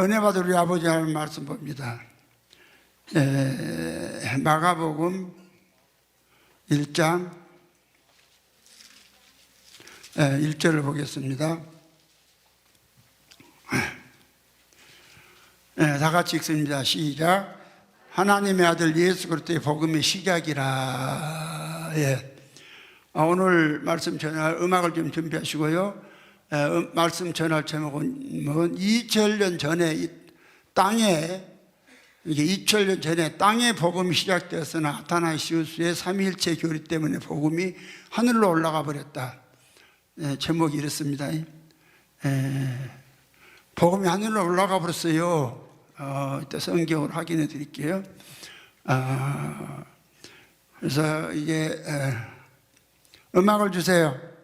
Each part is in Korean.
은혜 받을 우리 아버지 하나님 말씀 봅니다. 마가복음 1장 1절을 보겠습니다. 다 같이 읽습니다. 시작. 하나님의 아들 예수 그리스도의 복음의 시작이라. 오늘 말씀 전할 음악을 좀 준비하시고요. 말씀 전할 제목은 2000년 전에 이 땅에, 이게 2000년 전에 땅에 복음이 시작되었으나 아타나시우스의 삼위일체 교리 때문에 복음이 하늘로 올라가 버렸다. 제목이 이렇습니다. 복음이 하늘로 올라가 버렸어요. 이따 성경으로 확인해 드릴게요. 그래서 이게 음악을 주세요.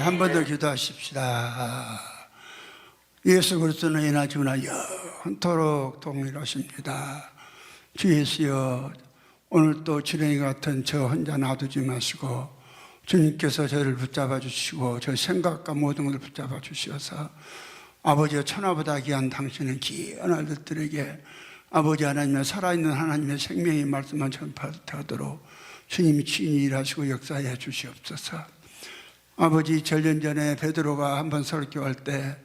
한 번 더 기도하십시다. 예수 그리스도는 이나 주나 영원토록 동일하십니다. 주 예수여, 오늘 또 지렁이 같은 저 혼자 놔두지 마시고 주님께서 저를 붙잡아 주시고 저 생각과 모든 것을 붙잡아 주시어서 아버지의 천하보다 귀한 당신은 귀한 아들들에게 아버지 하나님의 살아있는 하나님의 생명의 말씀만 전파하도록 주님이 친히 일하시고 역사해 주시옵소서. 아버지, 전년 전에 베드로가 한번 설교할 때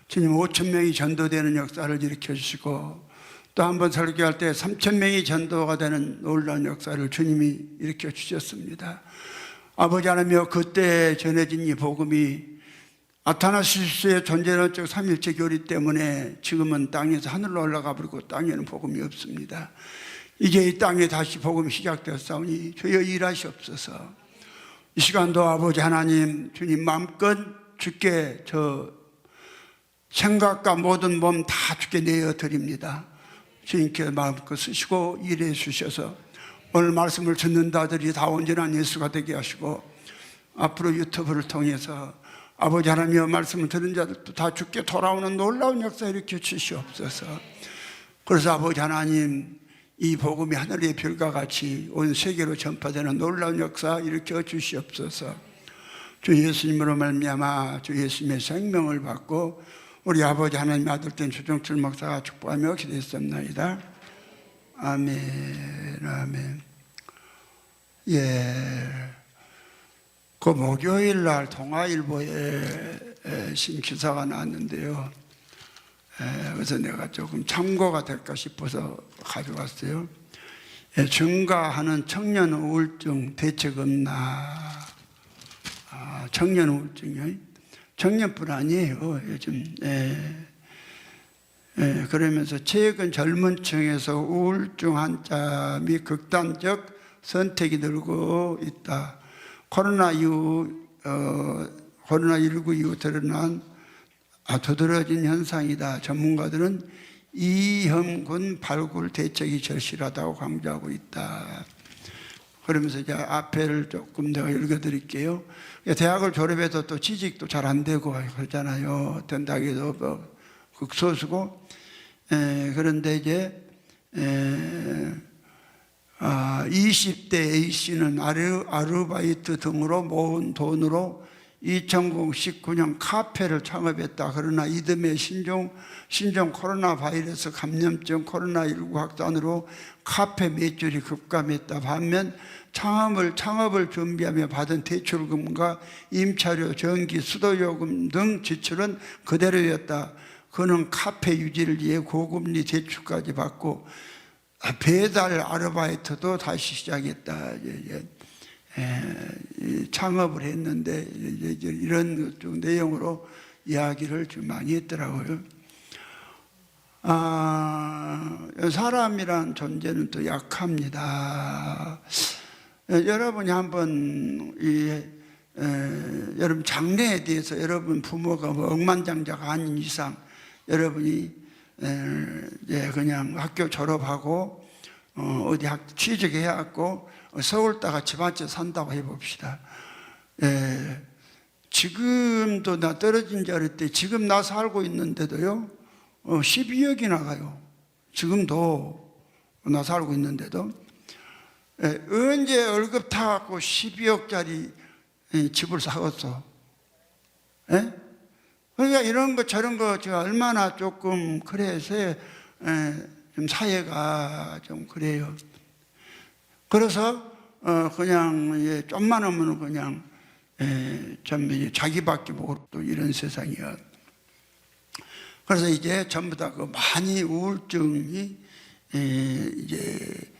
주님 5천 명이 전도되는 역사를 일으켜 주시고 또 한번 설교할 때 3천 명이 전도가 되는 놀라운 역사를 주님이 일으켜 주셨습니다. 아버지 하나님여, 그때 전해진 이 복음이 아타나시스의 존재론적 삼일체 교리 때문에 지금은 땅에서 하늘로 올라가 버리고 땅에는 복음이 없습니다. 이제 이 땅에 다시 복음이 시작되었사오니 주여 일하시옵소서. 이 시간도 아버지 하나님, 주님 마음껏 주께 저 생각과 모든 몸 다 주께 내어드립니다. 주님께 마음껏 쓰시고 일해 주셔서 오늘 말씀을 듣는 자들이 다 온전한 예수가 되게 하시고 앞으로 유튜브를 통해서 아버지 하나님의 말씀을 들은 자들도 다 주께 돌아오는 놀라운 역사 일으켜 주시옵소서. 그래서 아버지 하나님, 이 복음이 하늘의 별과 같이 온 세계로 전파되는 놀라운 역사 일으켜 주시옵소서. 주 예수님으로 말미암아 주 예수님의 생명을 받고 우리 아버지 하나님의 아들 된 주정철 목사가 축복하며 기도했습니다. 아멘, 아멘. 예. 그 목요일 날 동아일보에 신기사가 나왔는데요. 그래서 내가 조금 참고가 될까 싶어서 가져왔어요. 증가하는 청년 우울증 대책 없나? 청년 우울증이요. 청년뿐 아니에요, 요즘. 그러면서 최근 젊은 층에서 우울증 환자 및 극단적 선택이 늘고 있다. 코로나19 이후 드러난 두드러진 현상이다. 전문가들은 이형군 발굴 대책이 절실하다고 강조하고 있다. 그러면서 이제 앞에를 조금 더 읽어드릴게요. 대학을 졸업해도 또 취직도 잘 안 되고 그러잖아요. 된다고 해도 뭐 극소수고. 그런데 이제 20대 A씨는 아르바이트 등으로 모은 돈으로 2019년 카페를 창업했다. 그러나 이듬해 신종 코로나 바이러스 감염증 코로나19 확산으로 카페 매출이 급감했다. 반면 창업을 준비하며 받은 대출금과 임차료, 전기, 수도요금 등 지출은 그대로였다. 그는 카페 유지를 위해 고금리 대출까지 받고 배달 아르바이트도 다시 시작했다. 창업을 했는데 이런 내용으로 이야기를 좀 많이 했더라고요. 사람이란 존재는 또 약합니다. 여러분이 한번 여러분 장래에 대해서 여러분 부모가 뭐 억만장자가 아닌 이상 여러분이 그냥 학교 졸업하고 어디 취직해야 갖고 서울다가 집 한 채 산다고 해봅시다. 지금도 나 떨어진 줄 알았대. 지금 나 살고 있는데도요 12억이 나가요. 지금도 나 살고 있는데도 언제 월급 타갖고 12억짜리 집을 사겠어? 그러니까 이런 거 저런 거 제가 얼마나 조금 그래서 좀 사회가 좀 그래요. 그래서 그냥 좀만 하면 그냥 전부 자기밖에 모르고 또 이런 세상이야. 그래서 이제 전부 다 그 많이 우울증이 이제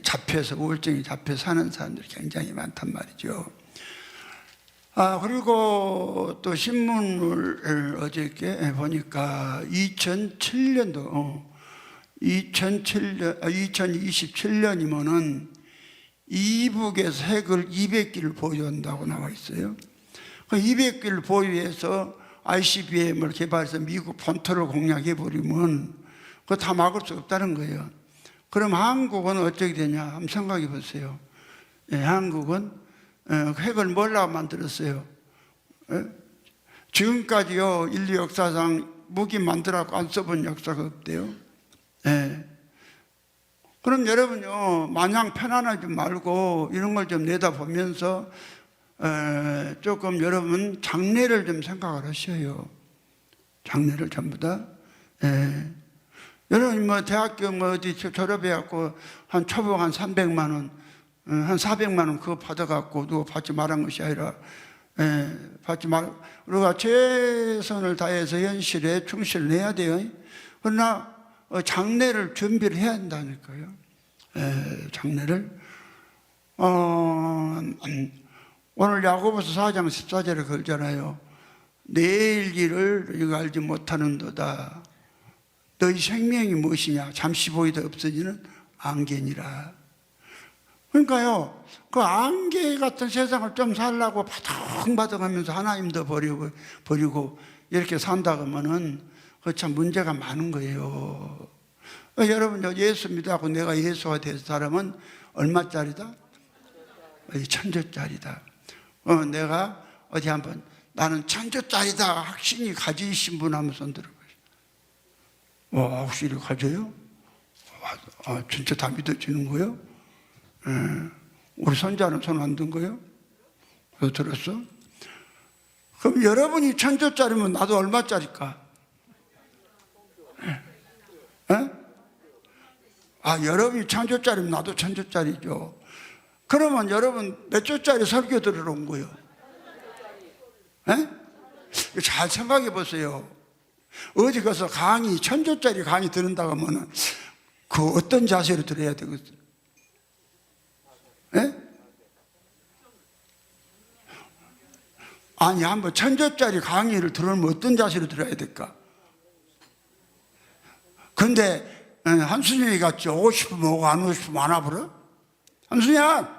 잡혀서 우울증이 잡혀 사는 사람들이 굉장히 많단 말이죠. 그리고 또 신문을 어저께 보니까 2027년이면은 이북에서 핵을 200기를 보유한다고 나와 있어요. 그 200기를 보유해서 ICBM을 개발해서 미국 본토를 공략해버리면 그거 다 막을 수 없다는 거예요. 그럼 한국은 어떻게 되냐? 한번 생각해 보세요. 한국은 핵을 뭘로 만들었어요? 지금까지요 인류 역사상 무기 만들어갖고 안 써본 역사가 없대요. 그럼 여러분요, 마냥 편안하지 말고 이런 걸 좀 내다보면서 조금 여러분 장래를 좀 생각을 하셔요. 장래를 전부 다. 여러분 뭐 대학교 뭐 어디 졸업해갖고 한 초봉 한 300만 원, 한 400만 원 그거 받아갖고 누가 받지 말한 것이 아니라 받지 말. 우리가 최선을 다해서 현실에 충실을 해야 돼요. 그러나 장래를 준비를 해야 한다니까요. 장래를. 오늘 야고보서 4장 14절에 걸잖아요. 내일 일을 너희가 알지 못하는도다. 너희 생명이 무엇이냐? 잠시 보이다 없어지는 안개니라. 그러니까요, 그 안개 같은 세상을 좀 살라고 바둥바둥하면서 하나님도 버리고 이렇게 산다 그러면은 그 참 문제가 많은 거예요. 여러분, 예수 믿어갖고 내가 예수가 된 사람은 얼마짜리다? 천조짜리다. 내가 어디 한번 나는 천조짜리다 확신이 가지신 분 한번 손 들어보세요. 확실히 가져요? 진짜 다 믿어지는 거예요? 우리 손자는 손 안 든 거예요? 그거 들었어? 그럼 여러분이 천조짜리면 나도 얼마짜리일까? 여러분이 천조짜리면 나도 천조짜리죠. 그러면 여러분 몇 조짜리 설교 들으러 온 거예요? 잘 생각해 보세요. 어디 가서 강의, 천조짜리 강의 듣는다고 하면 그 어떤 자세로 들어야 되겠어요? 아니, 한번 천조짜리 강의를 들으면 어떤 자세로 들어야 될까? 근데 한순영이 같이 오고 싶으면 오고 안 오고 싶으면 안 와버려? 한순영!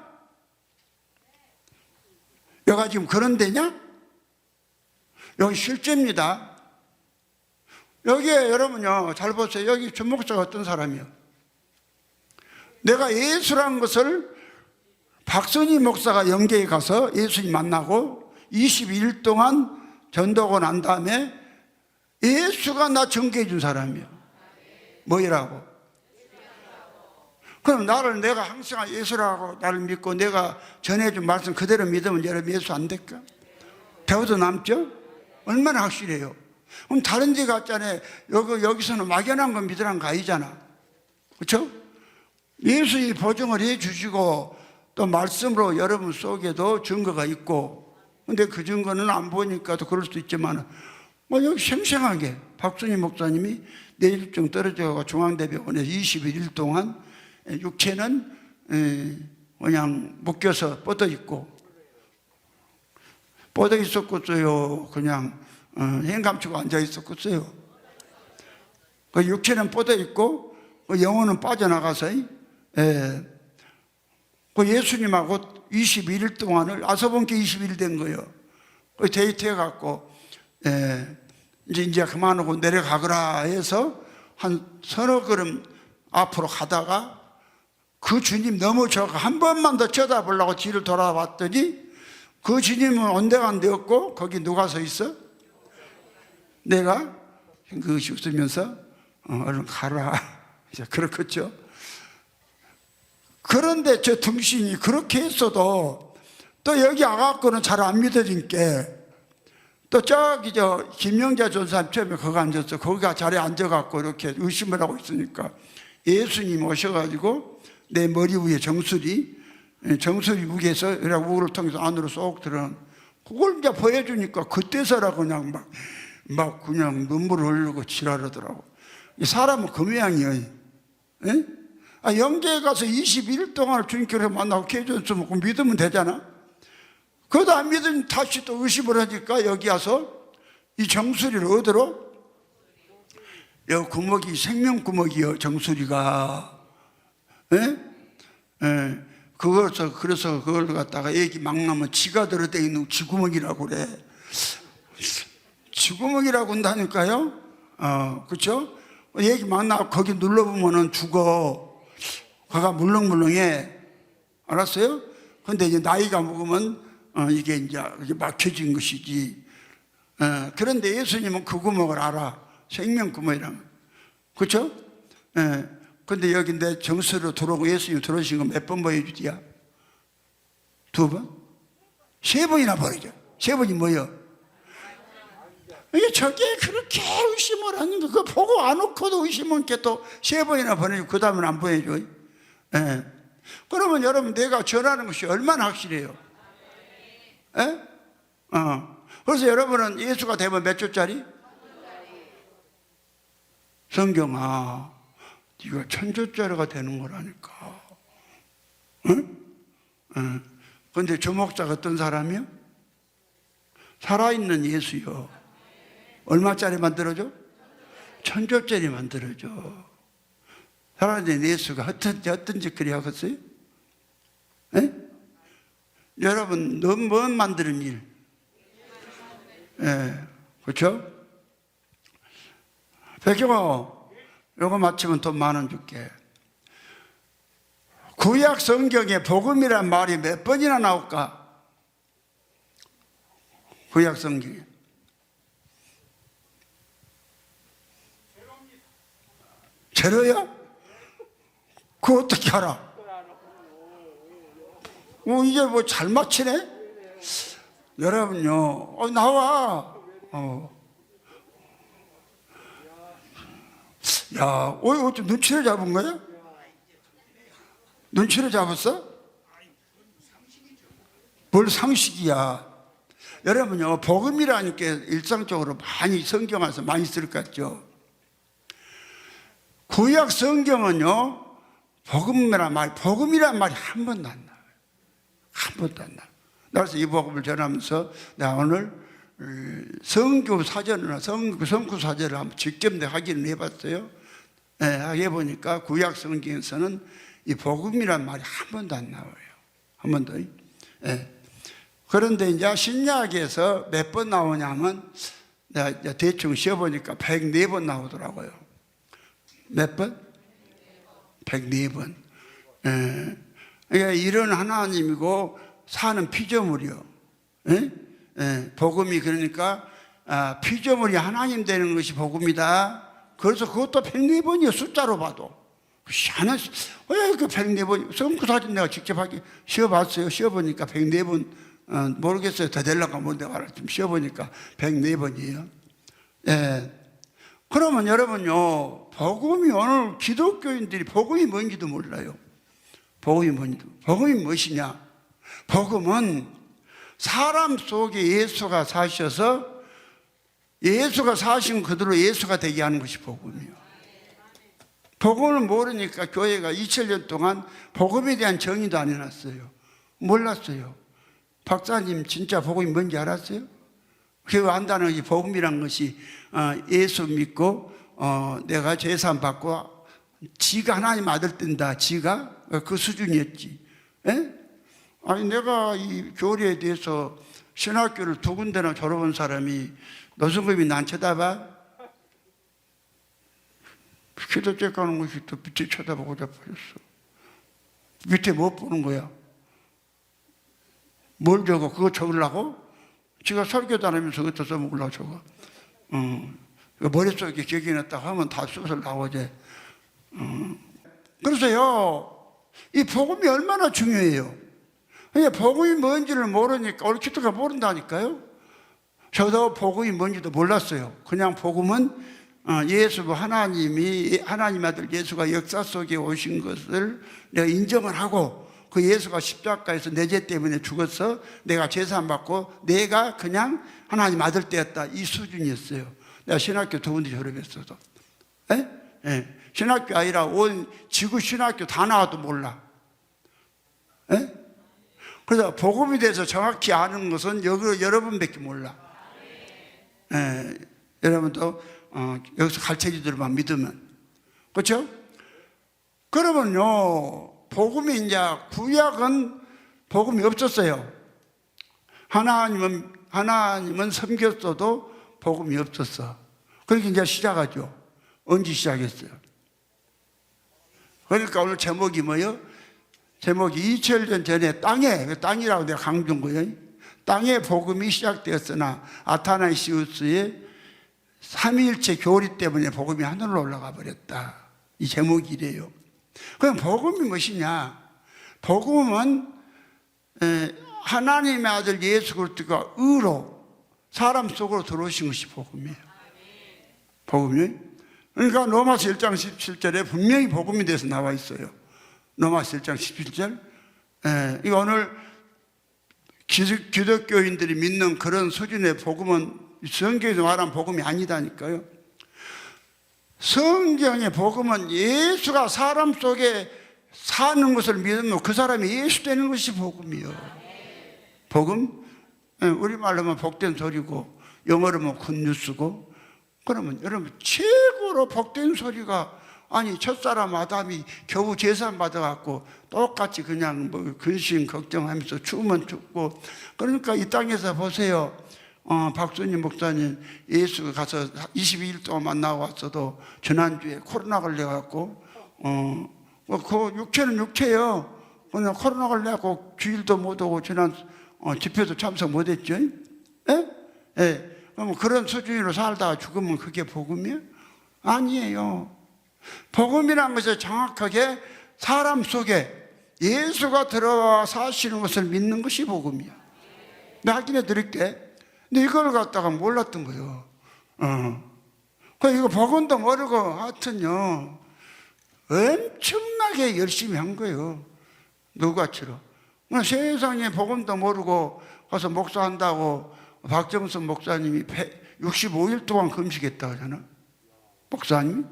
여기가 지금 그런 데냐? 여기 실제입니다. 여기에 여러분요, 잘 보세요. 여기 주목자가 어떤 사람이요? 내가 예수라는 것을 박선희 목사가 영계에 가서 예수님 만나고 22일 동안 전도하고 난 다음에 예수가 나 전개해 준 사람이요. 뭐이라고? 그럼 내가 항상 예수라고 나를 믿고 내가 전해준 말씀 그대로 믿으면 여러분 예수 안 될까? 배워도 남죠? 얼마나 확실해요. 그럼 다른 데 갔잖아요. 여기서는 막연한 건 믿으란 거 아니잖아. 그렇죠? 예수님이 보증을 해 주시고 또 말씀으로 여러분 속에도 증거가 있고, 근데 그 증거는 안 보니까 또 그럴 수도 있지만 여기 생생하게 박순희 목사님이 뇌졸중 떨어져서 중앙대병원에서 21일 동안 육체는 그냥 묶여서 뻗어 있었겠어요. 그냥 hen 감추고 앉아 있었겠어요. 그 육체는 뻗어 있고 그 영혼은 빠져나가서 그 예수님하고 21일 동안을 아서본게 20일 된 거예요. 그 데이트해갖고 이제 그만하고 내려가거라 해서 한 서너 걸음 앞으로 가다가 그 주님 넘어져서 한 번만 더 쳐다보려고 뒤를 돌아봤더니 그 주님은 온데간데 없고 거기 누가 서 있어? 내가 그것이 웃으면서 얼른 가라. 이제 그렇겠죠. 그런데 저 등신이 그렇게 했어도 또 여기 와갖고는 잘 안 믿어진 게 또 저기 김영자 전사님 처음에 거기 앉았어. 거기가 자리에 앉아갖고 이렇게 의심을 하고 있으니까 예수님 오셔가지고 내 머리 위에 정수리 위에서 우를 통해서 안으로 쏙 들어간 그걸 이제 보여주니까 그때서라 그냥 막 그냥 눈물을 흘리고 지랄하더라고. 사람은 그 모양이에요. 영계에 가서 21일 동안 주님께서 만나고 깨졌으면 그 믿으면 되잖아. 그것도 안 믿으면 다시 또 의심을 하니까 여기 와서 이 정수리를 얻으러 여기 구멍이 생명 구멍이요. 정수리가 그래서 그걸 갖다가 애기 막 나면 지가 들어대 있는 쥐구멍이라고 그래. 쥐구멍이라고 한다니까요. 그렇죠? 애기 막 나고 거기 눌러보면은 죽어. 그가 물렁물렁해. 알았어요? 근데 이제 나이가 먹으면 이게 이제 막혀진 것이지. 그런데 예수님은 그 구멍을 알아. 생명 구멍이라면. 그렇죠? 근데 여기 내 정수로 들어오고 예수님 들어오신 거 몇 번 보여주디야? 2번? 3번이나 보여줘. 3번이 뭐요? 이게 저게 그렇게 의심을 하는 거, 그거 보고 안 놓고도 의심은 게 또 3번이나 보내주고, 그 다음은 안 보내줘. 예. 그러면 여러분, 내가 전하는 것이 얼마나 확실해요? 예? 그래서 여러분은 예수가 되면 몇 조짜리? 성경아, 네가 1000조짜리가 되는 거라니까. 응? 응. 근데 주목자가 어떤 사람이요? 살아있는 예수요. 얼마짜리 만들어줘? 1000조짜리 만들어줘. 살아있는 예수가 어떤 짓거리 하겠어요? 예? 여러분, 너무 먼 만드는 일. 예, 그렇죠? 백경아, 이거 마치면 돈 10,000원 줄게. 구약 성경에 복음이란 말이 몇 번이나 나올까? 구약 성경에. 제로야? 그거 어떻게 알아? 이제 뭐 잘 맞히네? 여러분요, 나와. 야, 어째 눈치를 잡은 거야? 눈치를 잡았어? 뭘 상식이야? 여러분요, 복음이라니까 일상적으로 많이 성경 안에서 많이 쓸 것 같죠? 구약 성경은요, 복음이란 말이 한 번도 안 나와요. 한 번도 안 나와요. 그래서 이 복음을 전하면서 내가 오늘 성교 사전이나 성구 사전을 한번 직접 내가 확인을 해봤어요. 네, 해보니까 구약 성경에서는 이 복음이란 말이 한 번도 안 나와요. 한 번도. 네. 그런데 이제 신약에서 몇 번 나오냐면 내가 대충 쉬어보니까 104번 나오더라고요. 몇 번? 104번. 예. 그러니까 이런 하나님이고 사는 피조물이요. 예? 예. 복음이 그러니까 피조물이 하나님 되는 것이 복음이다. 그래서 그것도 104번이요. 숫자로 봐도. 왜 그 104번? 성구사진 내가 직접 쉬어봤어요. 쉬어보니까 104번, 모르겠어요. 더 되려고 하면 내가 좀 쉬어보니까 104번이에요. 예. 그러면 여러분요, 복음이 오늘 기독교인들이 복음이 뭔지도 몰라요. 복음이 무엇이냐? 복음은 사람 속에 예수가 사셔서 예수가 사신 그대로 예수가 되게 하는 것이 복음이에요. 복음을 모르니까 교회가 2000년 동안 복음에 대한 정의도 안 해놨어요. 몰랐어요. 박사님 진짜 복음이 뭔지 알았어요? 그거 안다는 것이 복음이란 것이 예수 믿고 내가 제산 받고 지가 하나님 아들 뜬다. 지가 그 수준이었지. 에? 아니 내가 이 교리에 대해서 신학교를 2군데나 졸업한 사람이 노승급이 난 쳐다봐? 기도책 가는 것이 또 밑에 쳐다보고 자빠졌어. 밑에 못 보는 거야. 뭘 적어? 그거 적으려고? 지가 설교도 안 하면서 그것도 써먹으려고 적어. 머릿속에 기억이 났다고 하면 다 써서 나오지. 그래서요, 이 복음이 얼마나 중요해요. 그냥 복음이 뭔지를 모르니까, 옳기도가 모른다니까요. 저도 복음이 뭔지도 몰랐어요. 그냥 복음은 예수, 하나님 아들 예수가 역사 속에 오신 것을 내가 인정을 하고 그 예수가 십자가에서 내 죄 때문에 죽어서 내가 제사받고 내가 그냥 하나님 아들 되었다. 이 수준이었어요. 내가 신학교 2군데 졸업했어도. 예? 신학교 아니라 온 지구 신학교 다 나와도 몰라. 예? 그래서 복음에 대해서 정확히 아는 것은 여러분밖에 몰라. 예, 여러분도 여기서 가르쳐주들만 믿으면. 그렇죠? 그러면요, 복음이 이제 구약은 복음이 없었어요. 하나님은 섬겼어도 복음이 없었어. 그렇게 이제 시작하죠. 언제 시작했어요? 그러니까 오늘 제목이 뭐예요? 제목이 2000년 전에 땅이라고 내가 강조한 거예요. 땅에 복음이 시작되었으나 아타나시우스의 삼위일체 교리 때문에 복음이 하늘로 올라가 버렸다. 이 제목이 이래요. 그럼 복음이 무엇이냐? 복음은 하나님의 아들 예수 그리스도가 의로 사람 속으로 들어오신 것이 복음이에요. 복음이. 그러니까 로마서 1장 17절에 분명히 복음에 대해서 나와 있어요. 로마서 1장 17절. 이거 오늘 기독교인들이 믿는 그런 수준의 복음은 성경에서 말한 복음이 아니다니까요. 성경의 복음은 예수가 사람 속에 사는 것을 믿으면 그 사람이 예수 되는 것이 복음이요. 복음? 우리말로 하면 복된 소리고 영어로 하면 굿뉴스고. 그러면 여러분 최고로 복된 소리가, 아니 첫사람 아담이 겨우 제사 받아갖고 똑같이 그냥 뭐 근심 걱정하면서 추우면 춥고. 그러니까 이 땅에서 보세요. 박순희 목사님 예수 가서 22일 동안 나왔어도 지난주에 코로나 걸려갖고 그 육체는 육체요. 그냥 코로나 걸려갖고 주일도 못 오고 지난 집회도 참석 못했죠. 예? 예. 그럼 그런 수준으로 살다가 죽으면 그게 복음이에요? 아니에요. 복음이란 것은 정확하게 사람 속에 예수가 들어와 사시는 것을 믿는 것이 복음이야. 내가 확인해 드릴게. 근데 이걸 갖다가 몰랐던 거예요. 이거 복음도 모르고 하여튼요, 엄청나게 열심히 한 거예요. 누구같이로. 세상에 복음도 모르고 가서 목사한다고 박정선 목사님이 65일 동안 금식했다고 하잖아. 목사님?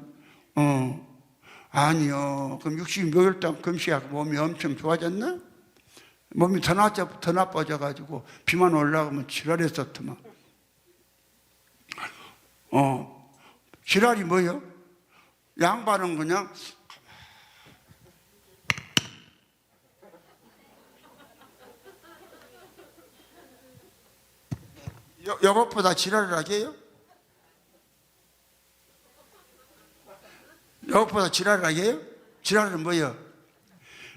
아니요. 그럼 60몇 일 동안 금식하고 몸이 엄청 좋아졌나? 몸이 더 나빠져가지고 비만 올라가면 지랄했었더만. 지랄이 뭐예요? 양반은 그냥 이것보다 지랄을 하게 해요? 이것보다 지랄을 하게 해요? 지랄은 뭐예요?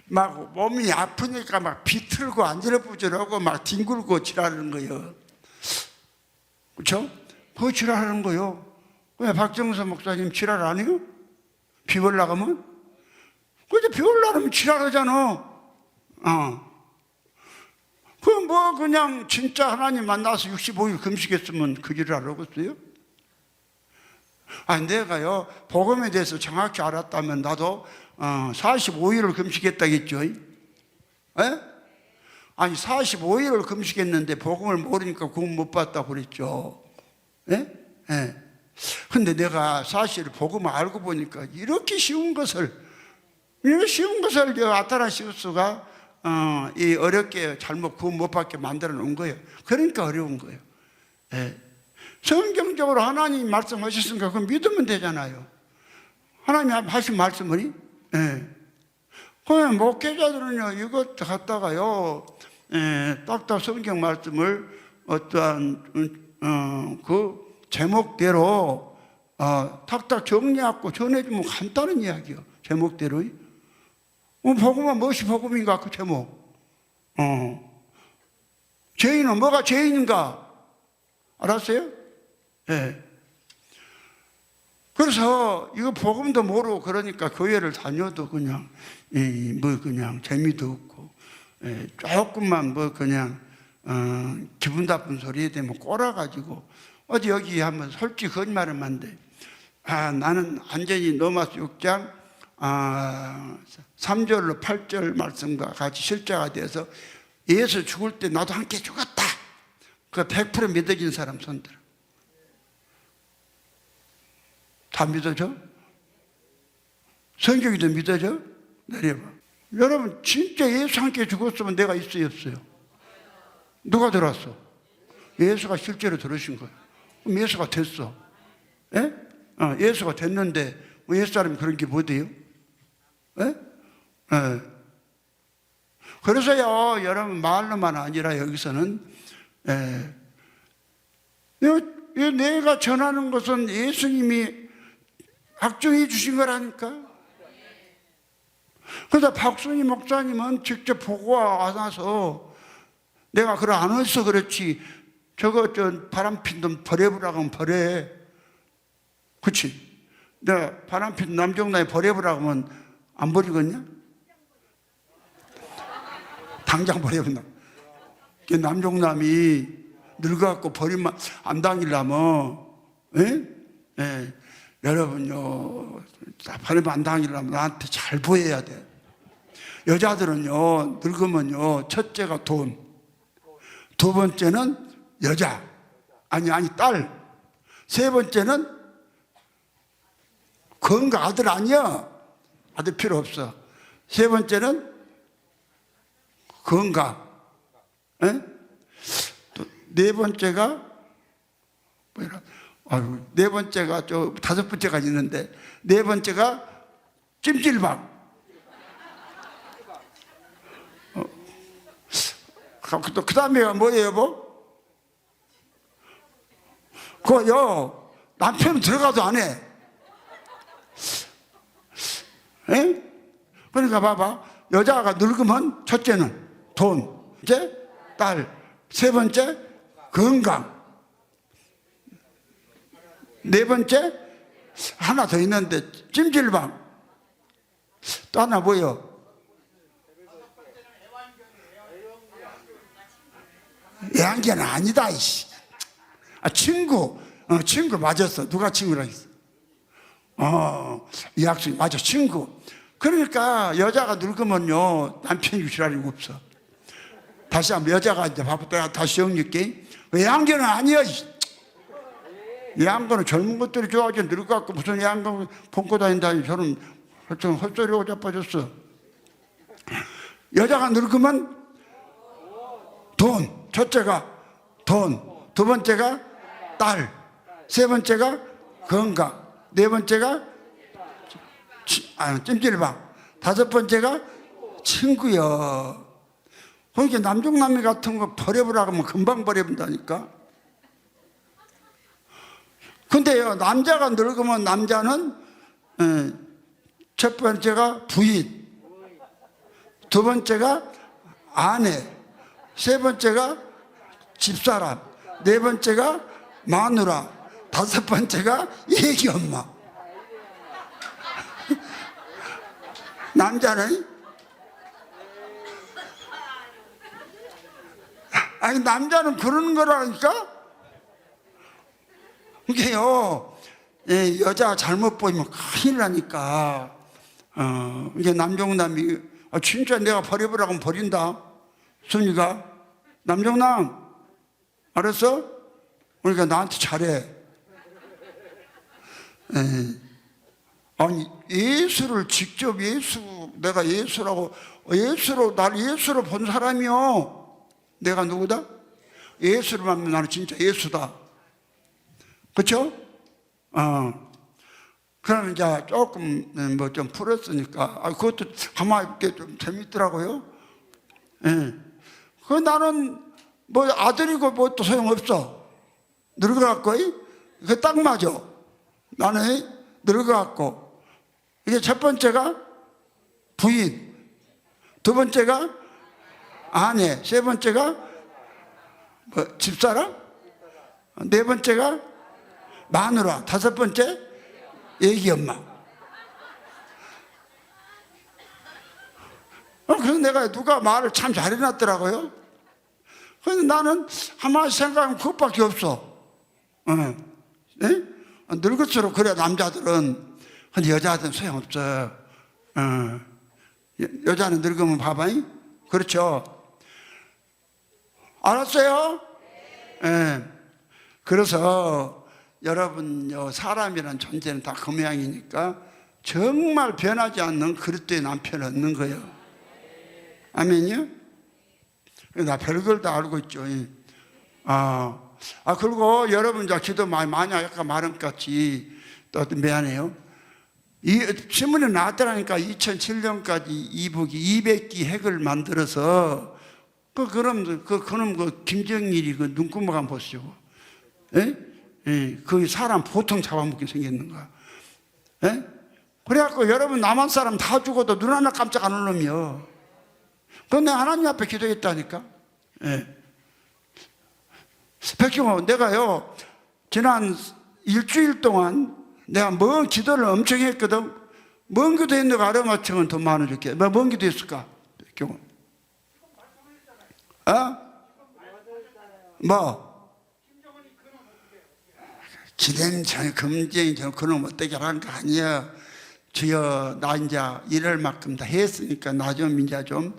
막 몸이 아프니까 막 비틀고 안절부절하고 막 뒹굴고 지랄하는 거예요. 그렇죠? 그거 지랄하는 거예요. 왜 박정선 목사님 지랄 안 해요? 비 올라가면? 근데 비 올라가면 지랄하잖아. 그럼 뭐 그냥 진짜 하나님 만나서 65일 금식했으면 그 일을 알았겠어요? 아니 내가요 복음에 대해서 정확히 알았다면 나도 45일을 금식했다겠죠? 예? 아니 45일을 금식했는데 복음을 모르니까 구원 못 받다고 그랬죠. 예? 예. 근데 내가 사실 복음을 알고 보니까 이렇게 쉬운 것을 아타나시우스가 이 어렵게 잘못 구원 못 받게 만들어 놓은 거예요. 그러니까 어려운 거예요. 예. 성경적으로 하나님 말씀하셨으니까 그건 믿으면 되잖아요. 하나님 하신 말씀을. 예. 그러면 목회자들은요 이것 갖다가요 딱딱 성경 말씀을 어떠한 그 제목대로 딱딱 정리하고 전해주면 간단한 이야기요. 제목대로. 복음은 무엇이 복음인가 그 제목. 죄인은 뭐가 죄인인가 알았어요? 예. 그래서 이거 복음도 모르고 그러니까 교회를 다녀도 그냥 그냥 재미도 없고 조금만 그냥 기분 나쁜 소리에 되면 꼬라가지고 어디 여기 하면 솔직히 거짓말하면 안 돼. 나는 완전히 로마서 6장 3절로 8절 말씀과 같이 실제가 돼서 예수 죽을 때 나도 함께 죽었다. 그 100% 믿어진 사람 손들어. 다 믿어져? 성경이도 믿어져? 내려봐. 여러분 진짜 예수 함께 죽었으면 내가 있어요 없어요? 누가 들었어? 예수가 실제로 들으신 거예요. 그럼 예수가 됐어. 예? 예수가 됐는데 예수 사람이 그런 게 뭐돼요? 예? 예. 그래서요 여러분 말로만 아니라 여기서는 내가 전하는 것은 예수님이 확정해 주신 거라니까. 그래서 박순희 목사님은 직접 보고 와서 내가 그걸 안 해서 그렇지 저거 바람핀 놈 버려보라고 하면 버려. 그치? 내가 바람핀 남정나에 버려보라고 하면 안 버리겠냐? 당장 버려본다. 남종남이 늙어갖고 버리면 안 당기려면, 예? 예. 여러분요, 버리면 안 당기려면 나한테 잘 보여야 돼. 여자들은요, 늙으면요, 첫째가 돈, 두 번째는 여자, 아니, 딸, 세 번째는 건강, 아들 아니야. 아들 필요 없어. 세 번째는 건강. 예? 또 네 번째가 뭐야? 아유, 네 번째가 다섯 번째가 있는데 네 번째가 찜질방. 또 그 다음에가 뭐예요, 여보? 그거요, 남편은 들어가도 안 해. 에? 그러니까 봐봐. 여자가 늙으면 첫째는 돈, 이제 딸, 세 번째 건강, 네 번째 하나 더 있는데 찜질방, 또 하나 뭐요? 애완견은 아니다. 이씨. 친구. 친구 맞았어. 누가 친구라 했어? 이 학생이 맞아. 친구. 그러니까 여자가 늙으면요, 남편이 지랄이 없어. 다시 한번 여자가 이제 내가 다시 정리할게. 애완견은 아니야. 애완견은 젊은 것들이 좋아하지. 늙어갖고 무슨 애완견 품고 다닌다니. 저는 헛소리하고 자빠졌어. 여자가 늙으면 돈. 첫째가 돈, 두 번째가 딸, 세 번째가 건강, 네 번째가 찜질방, 다섯 번째가 친구요. 그러니까 남종남이 같은 거 버려보라고 하면 금방 버려본다니까. 근데요, 남자가 늙으면 남자는 첫 번째가 부인, 두 번째가 아내, 세 번째가 집사람, 네 번째가 마누라, 다섯 번째가 애기 엄마. 남자는 아니 남자는 그러는 거라니까. 이게요, 여자 잘못 보이면 큰일 나니까. 이게 남종남이 진짜 내가 버려보라고 하면 버린다. 순이가 남종남 알았어? 그러니까 나한테 잘해. 아니 예수를 직접 내가 예수로 날 예수로 본 사람이요. 내가 누구다? 예수를 만나면 나는 진짜 예수다. 그렇죠? 그러면 이제 조금 뭐 좀 풀었으니까 그것도 가만히 있게 좀 재밌더라고요. 그 나는 뭐 아들이고 뭐 또 소용없어. 늙어갖고 그게 딱 맞아. 나는 늙어갖고 이게 첫 번째가 부인, 두 번째가 아내, 세 번째가 뭐 집사람, 네 번째가 마누라, 다섯 번째 애기 엄마. 그래서 내가 누가 말을 참 잘해놨더라고요. 그래서 나는 한마디 생각하면 그것밖에 없어. 늙을수록 그래 남자들은. 근데 여자들은 소용없어. 여자는 늙으면 봐봐. 그렇죠? 알았어요? 그래서 여러분 사람이란 존재는 다 그 모양이니까 정말 변하지 않는 그릇된 남편을 얻는 거예요. 아멘이요? 나 별걸 다 알고 있죠. 그리고 여러분 자 기도 많이 아까 말한 것 같이 또 미안해요. 이 신문에 나왔더라니까 2007년까지 이북이 200기 핵을 만들어서 그럼 그 김정일이 그 눈구멍 한번 보시오. 그 사람 보통 잡아먹게 생겼는가? 그래갖고 여러분 남한 사람 다 죽어도 눈 하나 깜짝 안 올 놈이요. 그건 내가 하나님 앞에 기도했다니까. 백경호, 내가요 지난 일주일 동안 내가 뭐 기도를 엄청 했거든. 먼 교도에 있는 거 알아맞히면 돈 많아 줄게. 먼 교도에 있을까? 경우. 뭐? 기대는 전에 금쟁이 저는 그놈 어떻게 하는 거 아니야. 주여, 나 이제 일할 만큼 다 했으니까 나 좀 이제 좀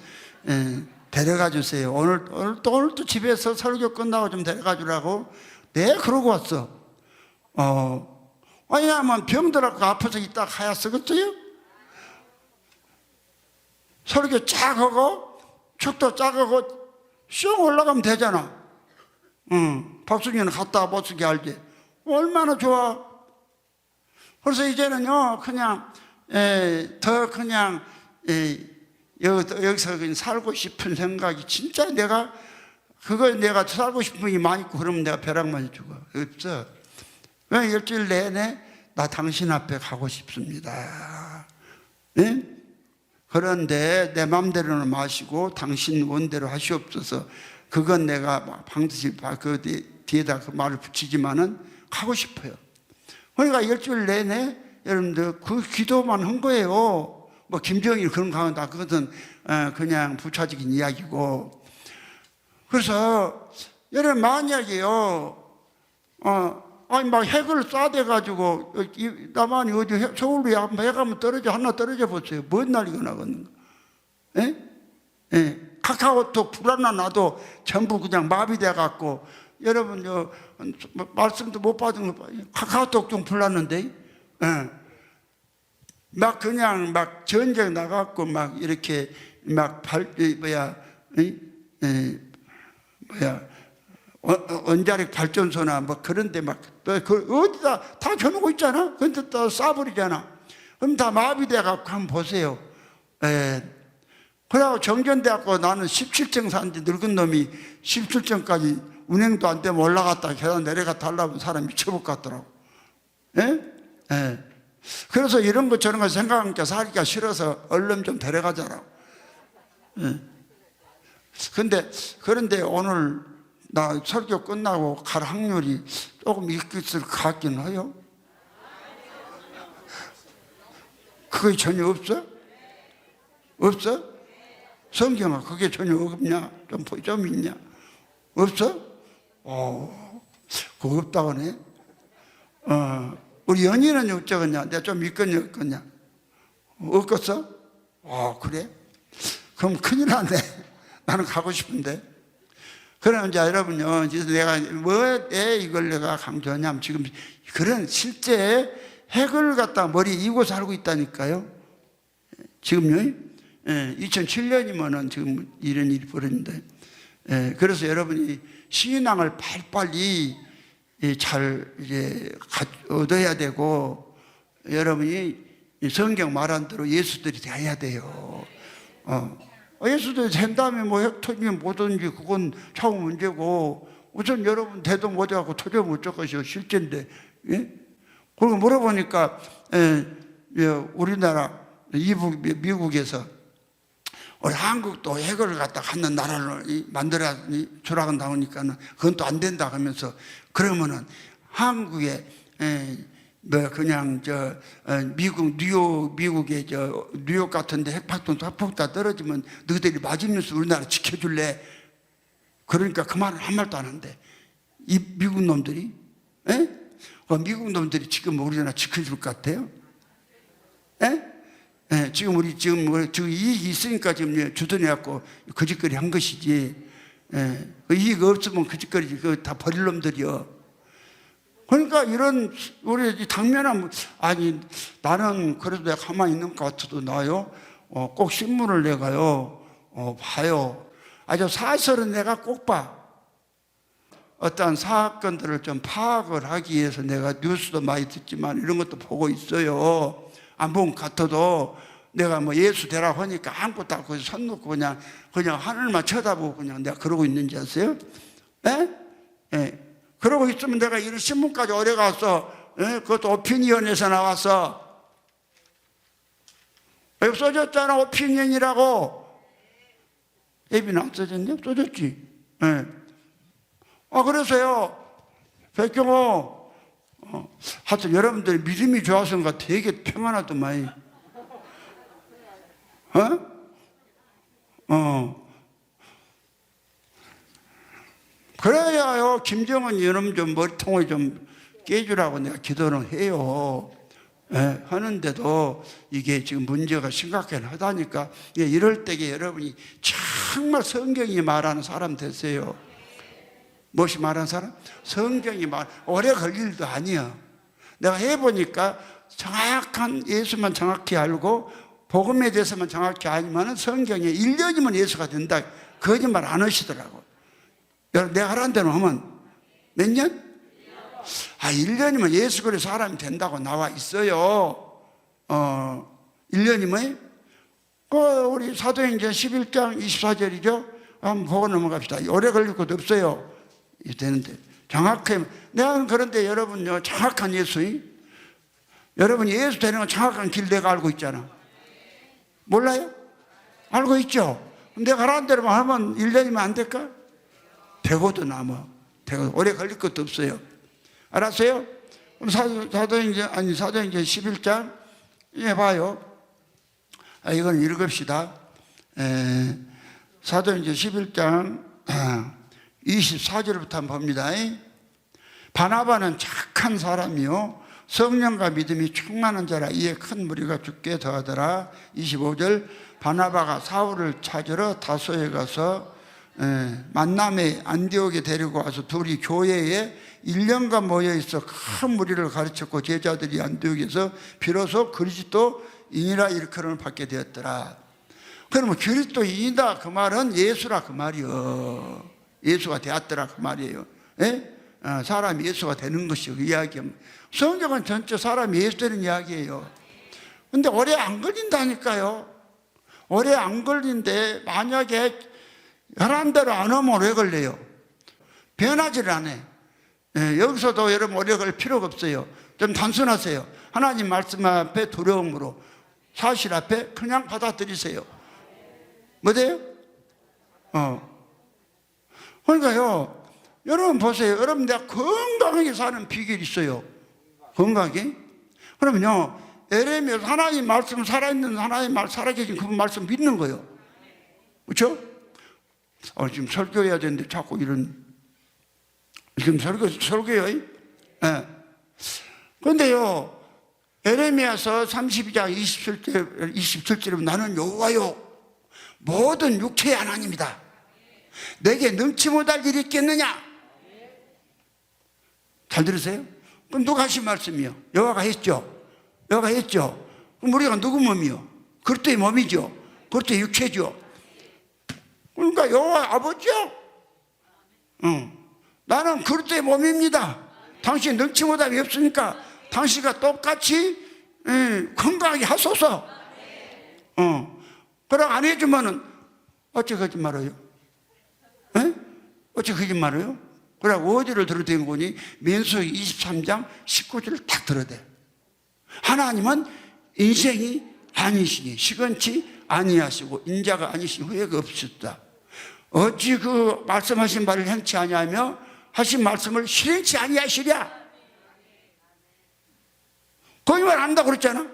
데려가 주세요. 오늘 또 집에서 설교 끝나고 좀 데려가 주라고. 네, 그러고 왔어. 왜냐하면 병들어서 아파서 있다가 가야 쓰겠어요? 설교 쫙 하고 축도 쫙 하고 쑥 올라가면 되잖아. 박수기는 갔다 못쓰게 알지. 얼마나 좋아. 그래서 이제는요 그냥 더 그냥 여기서 그냥 살고 싶은 생각이 진짜 내가 살고 싶은 게 많이 있고 그러면 내가 벼락만 죽어. 없어. 왜 일주일 내내 나 당신 앞에 가고 싶습니다. 네? 그런데 내 맘대로는 마시고 당신 원대로 하시옵소서. 그건 내가 반드시 그 뒤에다 그 말을 붙이지만은 가고 싶어요. 그러니까 일주일 내내 여러분들 그 기도만 한 거예요. 뭐 김정일 그런 거 하면 다 그것은 그냥 부차적인 이야기고. 그래서 여러분 만약에요 아니 막 핵을 쏴대가지고 나만이 어디 서울로 한번 핵 한번 하나 떨어져 보세요. 뭔 난리가 나겠는가. 카카오톡 불 하나 나도 전부 그냥 마비돼 갖고 여러분 말씀도 못 받은 거 카카오톡 좀 불났는데 막 그냥 막 전쟁 나갖고 막 이렇게 막 원자력 발전소나 뭐 그런데 막 어디다 다 겨누고 있잖아. 근데 또 쏴버리잖아. 그럼 다 마비돼 갖고 한번 보세요. 그러고 정전돼갖고 나는 17층 사는데 늙은 놈이 17층까지 운행도 안 되면 올라갔다 계단 내려갔다 하려면 사람 미쳐볼 것 같더라고. 그래서 이런 거 저런 거 생각하니까 살기가 싫어서 얼른 좀 데려가자라고. 그런데 오늘 나 설교 끝나고 갈 확률이 조금 있을 것 같긴 해요. 그게 전혀 없어? 없어? 성경아 그게 전혀 없냐? 좀 있냐? 없어? 그거 없다고 하네. 우리 연인은 어쩌겠냐? 내가 좀 있겠냐 없겠냐? 없겠어? 그래? 그럼 큰일 났네. 나는 가고 싶은데. 그럼 이제 여러분요, 내가 뭐에 이걸 내가 강조하냐면 지금 그런 실제 핵을 갖다 머리에 이고 살고 있다니까요. 지금요, 2007년이면은 지금 이런 일이 벌어진다. 그래서 여러분이 신앙을 빨리 잘 이제 얻어야 되고 여러분이 성경 말한 대로 예수들이 돼야 돼요. 예수들이 된 다음에 뭐 핵 터지면 뭐든지 그건 차후 문제고 우선 여러분 대도 못해갖고 터져 못 줄 실제인데. 그리고 물어보니까 우리나라 미국에서 우리 한국도 핵을 갖다 갖는 나라를 만들어 주라고 나오니까는 그건 또 안 된다 하면서 그러면은 한국에 그냥 미국의 뉴욕 같은데 핵폭탄 떨어지면 너희들이 맞으면서 우리나라 지켜줄래? 그러니까 그 말을 한 말도 안 한대. 이 미국 놈들이 미국 놈들이 지금 우리나라 지켜줄 것 같아요? 지금 이익이 있으니까 지금 주둔해갖고 거짓거리 한 것이지. 이익 없으면 거짓거리지. 그거 다 버릴 놈들이요. 그러니까 이런 우리 당면한 아니 나는 그래도 내가 가만히 있는 것 같아도 나요. 꼭 신문을 내가요. 봐요. 아주 사설은 내가 꼭 봐. 어떠한 사건들을 좀 파악을 하기 위해서 내가 뉴스도 많이 듣지만 이런 것도 보고 있어요. 안 본 것 같아도 내가 뭐 예수 되라고 하니까 아무것도 않고 손 놓고 그냥 하늘만 쳐다보고 그냥 내가 그러고 있는지 아세요? 그러고 있으면 내가 이런 신문까지 어려가서 그것도 오피니언에서 나왔어. 여기 써졌잖아. 오피니언이라고. 예비는 안 써졌냐? 써졌지. 그래서요 백경호 하여튼 여러분들이 믿음이 좋아서인가 되게 평안하더만. 그래야요, 김정은 이놈 좀 머리통을 좀 깨주라고 내가 기도는 해요. 예, 하는데도 이게 지금 문제가 심각하긴 하다니까. 예, 이럴 때에 여러분이 정말 성경이 말하는 사람 되세요. 무엇이 말하는 사람? 성경이 오래 걸릴 일도 아니야. 내가 해보니까 정확한 예수만 정확히 알고 복음에 대해서만 정확히 알면 성경에 1년이면 예수가 된다. 거짓말 안 하시더라고. 여러분, 내가 하라는 대로 하면 몇 년? 1년이면 예수 그리스도 사람이 된다고 나와 있어요. 1년이면 우리 사도행전 11장 24절이죠. 한번 보고 넘어갑시다. 오래 걸릴 것도 없어요. 되는데 정확하게 내가 그런데 여러분요, 정확한 예수인 여러분 예수 되는 건 정확한 길 내가 알고 있잖아. 몰라요? 알고 있죠? 내가 하라는 대로만 하면 1년이면 안 될까? 되고도 남아. 되고 오래 걸릴 것도 없어요. 알았어요? 그럼 사도행전 11장 해봐요. 이건 읽읍시다. 사도행전 11장 24절부터 한번 봅니다. 바나바는 착한 사람이요 성령과 믿음이 충만한 자라 이에 큰 무리가 죽게 더하더라. 25절 바나바가 사울을 찾으러 다소에 가서 만남에 안디옥에 데리고 와서 둘이 교회에 1년간 모여있어 큰 무리를 가르쳤고 제자들이 안디옥에서 비로소 그리스도인이라 일컬음을 받게 되었더라. 그러면 그리스도인이다 그 말은 예수라 그 말이요. 예수가 되었더라 그 말이에요. 사람이 예수가 되는 것이 그 이야기입니다. 성경은 전체 사람이 예수 되는 이야기예요. 근데 오래 안 걸린다니까요. 오래 안 걸린데 만약에 하라는 대로 안 하면 오래 걸려요. 변하지를 않아요. 여기서도 여러분 오래 걸릴 필요가 없어요. 좀 단순하세요. 하나님 말씀 앞에 두려움으로 사실 앞에 그냥 받아들이세요. 뭐돼요? 그러니까요, 여러분 보세요. 여러분 내가 건강하게 사는 비결이 있어요. 건강하게. 그러면요, 에레미야 하나님 말씀 살아있는 하나님 말 살아계신 그분 말씀 믿는 거예요. 그렇죠? 지금 설교해야 되는데 자꾸 이런 지금 설교요. 그런데요, 에레미야서 32장 27절에 나는 여호와요 모든 육체의 하나님이다. 내게 능치 못할 일이 있겠느냐? 잘 들으세요? 그럼 누가 하신 말씀이요? 여호와가 했죠. 여호와가 했죠. 그럼 우리가 누구 몸이요? 그리스도의 몸이죠. 그리스도의 육체죠. 그러니까 여호와 아버지요. 나는 그리스도의 몸입니다. 당신 능치 못함이 없으니까 당신과 똑같이 건강하게 하소서. 그럼 안 해주면은 어찌 거짓말해요? 어찌 거짓말해요? 그래 어디를 들어대는 거니? 민수기 23장 19절을 딱 들어대. 하나님은 인생이 아니시니 시건치 아니하시고 인자가 아니시니 후회가 없으시다. 어찌 그 말씀하신 바를 행치 아니하며 하신 말씀을 실행치 아니하시랴? 거짓말 안다 그랬잖아.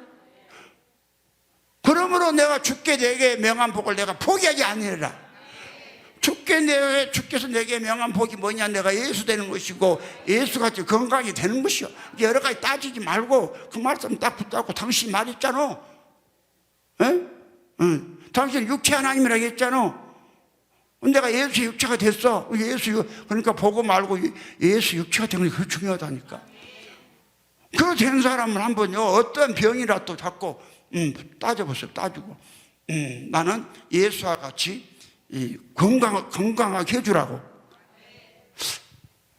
그러므로 내가 주께 내게 명한 복을 내가 포기하지 아니하리라. 주께서 내게 명한 복이 뭐냐? 내가 예수 되는 것이고 예수같이 건강이 되는 것이요. 여러 가지 따지지 말고 그 말씀 딱 붙잡고 당신 말했잖아. 당신 육체 하나님이라고 했잖아. 내가 예수 육체가 됐어. 그러니까 보고 말고 예수 육체가 되는 게 그게 중요하다니까. 그렇게 되는 사람은 한번요, 어떤 병이라도 자꾸 따져보세요. 따지고 나는 예수와 같이 건강하게 해주라고.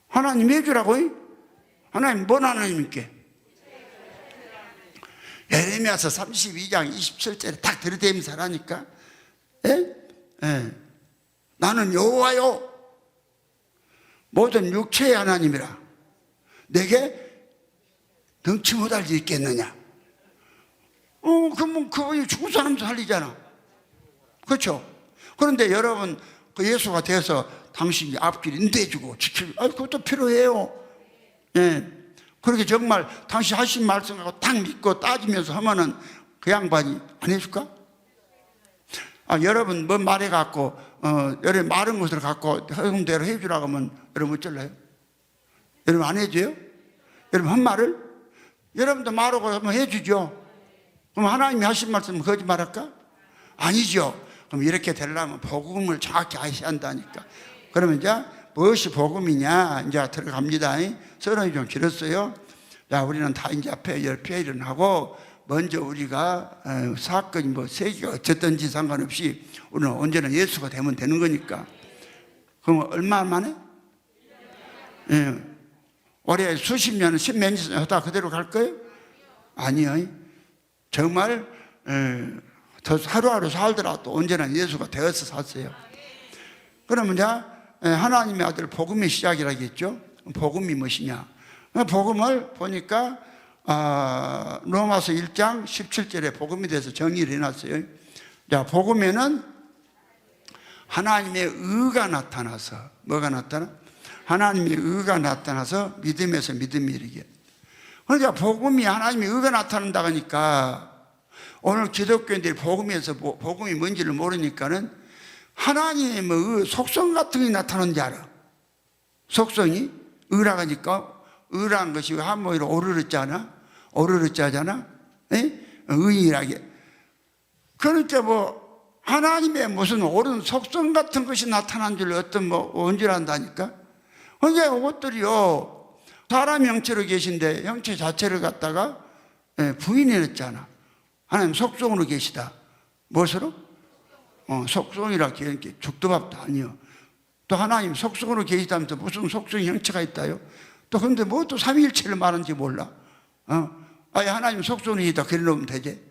하나님 해주라고. 하나님 뭔 하나님께? 에레미야서 32장 27절에 딱 들이대면서 하라니까. 나는 여호와요 모든 육체의 하나님이라. 내게 능치 못할 수 있겠느냐? 그러면 그분이 죽은 사람도 살리잖아. 그렇죠? 그런데 여러분 그 예수가 돼서 당신이 앞길 인도해주고 지키고 그것도 필요해요. 그렇게 정말 당신 하신 말씀하고 딱 믿고 따지면서 하면은 그 양반이 안 해줄까? 여러분 뭔 말해 갖고 여러분 마른 것을 갖고 허용대로 해주라고 하면 여러분 어쩔래요? 여러분 안 해줘요? 여러분 한 말을 여러분도 말하고 한번 해주죠. 그럼 하나님이 하신 말씀 거짓말할까? 아니죠. 그럼 이렇게 되려면 복음을 정확히 아셔야 한다니까. 그러면 이제 무엇이 복음이냐 이제 들어갑니다. 서론이 좀 길었어요. 자, 우리는 다 이제 앞에 열폐일은 하고 먼저 우리가 사건이 뭐 세계가 어쨌든지 상관없이 우리는 언제나 예수가 되면 되는 거니까. 그럼 얼마 만에? 올해 수십 년, 십몇 년 하다 그대로 갈 거예요? 아니요. 정말 더 하루하루 살더라도 언제나 예수가 되어서 샀어요. 그러면 이제 하나님의 아들 복음의 시작이라겠죠. 복음이 무엇이냐? 복음을 보니까 로마서 1장 17절에 복음에 대해서 정의를 해놨어요. 자, 복음에는 하나님의 의가 나타나서 뭐가 나타나? 하나님의 의가 나타나서 믿음에서 믿음이 이르게. 그러니까 복음이 하나님의 의가 나타난다 하니까 오늘 기독교인들이 복음에서 복음이 뭔지를 모르니까는 하나님의 의, 속성 같은 게 나타나는 줄 알아. 속성이 의라고 하니까 의라는 것이 한모이로 오르르자나 오르르자잖아. 의인이라게. 그러니까 뭐 하나님의 무슨 옳은 속성 같은 것이 나타난 줄 어떤 뭐 원질한다니까. 그러니까 이것들이요 사람 형체로 계신데 형체 자체를 갖다가 부인해냈잖아. 하나님 속성으로 계시다. 무엇으로? 속성이라 이렇게 죽도밥도 아니요. 또 하나님 속성으로 계시다면서 무슨 속성 형체가 있다요? 또 근데 뭐 또 삼위일체를 말하는지 몰라. 아예 하나님 속성이 있다 그래 놓으면 되지.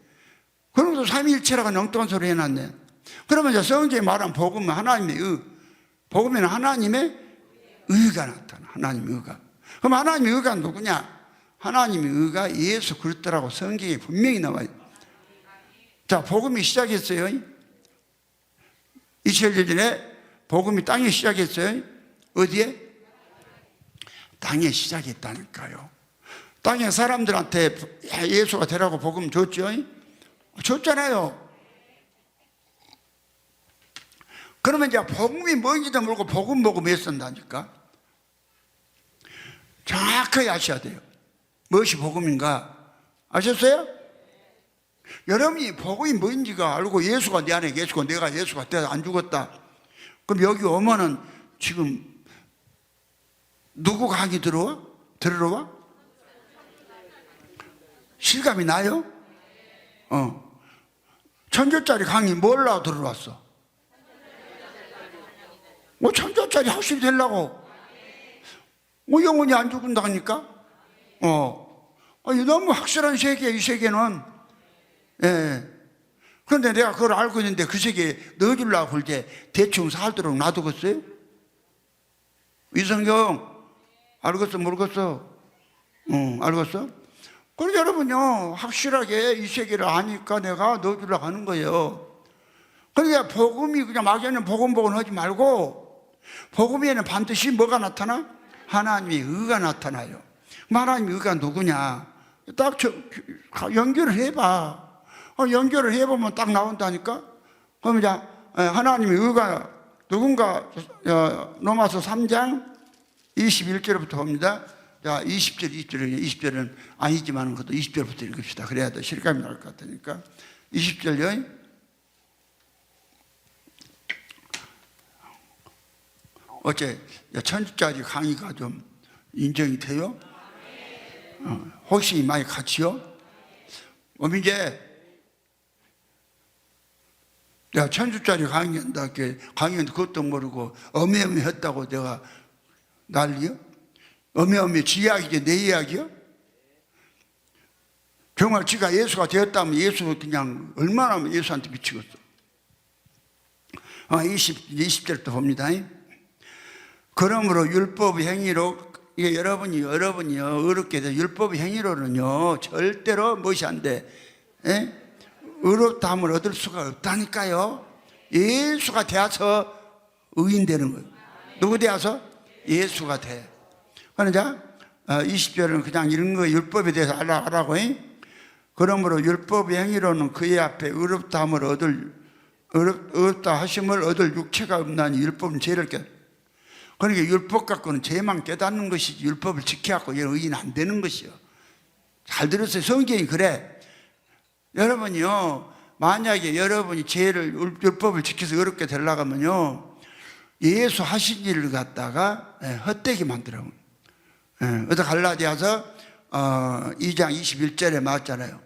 그럼 또 삼위일체라고 엉뚱한 소리 해놨네. 그러면 이제 성경에 말한 복음은 하나님의 의, 복음에는 하나님의 의가 나타나. 하나님의 의가. 그럼 하나님의 의가 누구냐? 하나님의 의가 예수 그리스도라고 성경에 분명히 나와요. 자, 복음이 시작했어요. 2000년 전에 복음이 땅에 시작했어요. 어디에? 땅에 시작했다니까요. 땅에 사람들한테 예수가 되라고 복음 줬죠? 줬잖아요. 그러면 이제 복음이 뭔지도 모르고 복음 보고 몇 쓴다니까? 정확하게 아셔야 돼요. 무엇이 복음인가? 아셨어요? 여러분이 복음이 뭔지가 알고 예수가 내 안에 계시고 내가 예수가 돼서 안 죽었다. 그럼 여기 오면은 지금 누구 강의 들어와? 들으러 와? 실감이 나요? 천조짜리 강의 뭘로 들으러 왔어? 뭐 천조짜리 확실히 되려고. 뭐 영혼이 안 죽는다니까? 너무 확실한 세계, 이 세계는. 예. 그런데 내가 그걸 알고 있는데 그 세계에 넣어주려고 할 때 대충 살도록 놔두겠어요? 이성경, 알겠어, 모르겠어? 알겠어? 그럼 여러분요, 확실하게 이 세계를 아니까 내가 넣어주려고 하는 거예요. 그러니까 복음이 그냥 막연히 복음 하지 말고, 복음에는 반드시 뭐가 나타나? 하나님의 의가 나타나요. 하나님의 의가 누구냐? 딱 연결을 해봐. 연결을 해보면 딱 나온다니까? 그럼 이제 하나님의 의가 누군가, 로마서 3장 21절부터 봅니다. 자, 20절은 아니지만 그것도 20절부터 읽읍시다. 그래야 더 실감이 날 것 같으니까. 20절요. 어째 천주짜리 강의가 좀 인정이 돼요? 혹시 많이 같이요? 그럼 이제 내가 천주짜리 강의한다. 강의는 그것도 모르고 어메어메 했다고 내가 난리요? 어메어메 지 이야기지 내 이야기요? 정말 지가 예수가 되었다면 예수는 그냥 얼마나 예수한테 미치겠어. 20절부터 봅니다. 그러므로 율법 행위로, 이게 여러분이요 어렵게 돼서 율법 행위로는요 절대로 무엇이 안 돼. 의롭다함을 얻을 수가 없다니까요. 예수가 되어서 의인 되는 거예요. 누구 되어서? 예수가 돼. 그러자 20절은 그냥 이런 거 율법에 대해서 알라고. 그러므로 율법 행위로는 그의 앞에 의롭다함을 얻을 없다 하심을 얻을 육체가 없나니 율법은 죄를 깨. 그러니까 율법 갖고는 죄만 깨닫는 것이지 율법을 지켜갖고 의인 안 되는 것이요. 잘 들으세요. 성경이 그래. 여러분이요, 만약에 여러분이 율법을 지켜서 어렵게 되려고 하면요, 예수 하신 일을 갖다가 헛되게 만들어요. 어디 갈라디아서 2장 21절에 맞잖아요.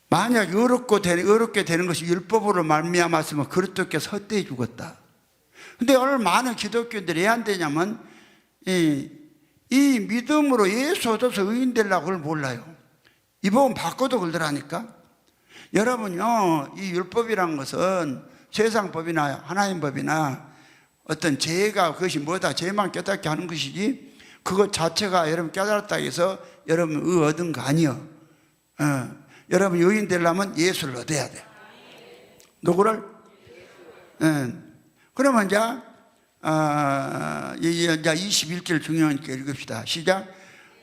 만약 어렵게 되는 것이 율법으로 말미암았으면 그리스도께서 헛되이 죽었다. 근데 오늘 많은 기독교인들이 왜 안 되냐면 이 믿음으로 예수 얻어서 의인 되려고 그걸 몰라요. 이 복음 바꿔도 그러더라니까. 여러분요, 이 율법이란 것은 세상 법이나 하나님 법이나 어떤 죄가 그것이 뭐다, 죄만 깨닫게 하는 것이지 그것 자체가 여러분 깨달았다 해서 여러분 의 얻은 거 아니요. 여러분 의인 되려면 예수를 얻어야 돼. 누구를? 그러면 이제 21절 중요하니까 읽읍시다. 시작.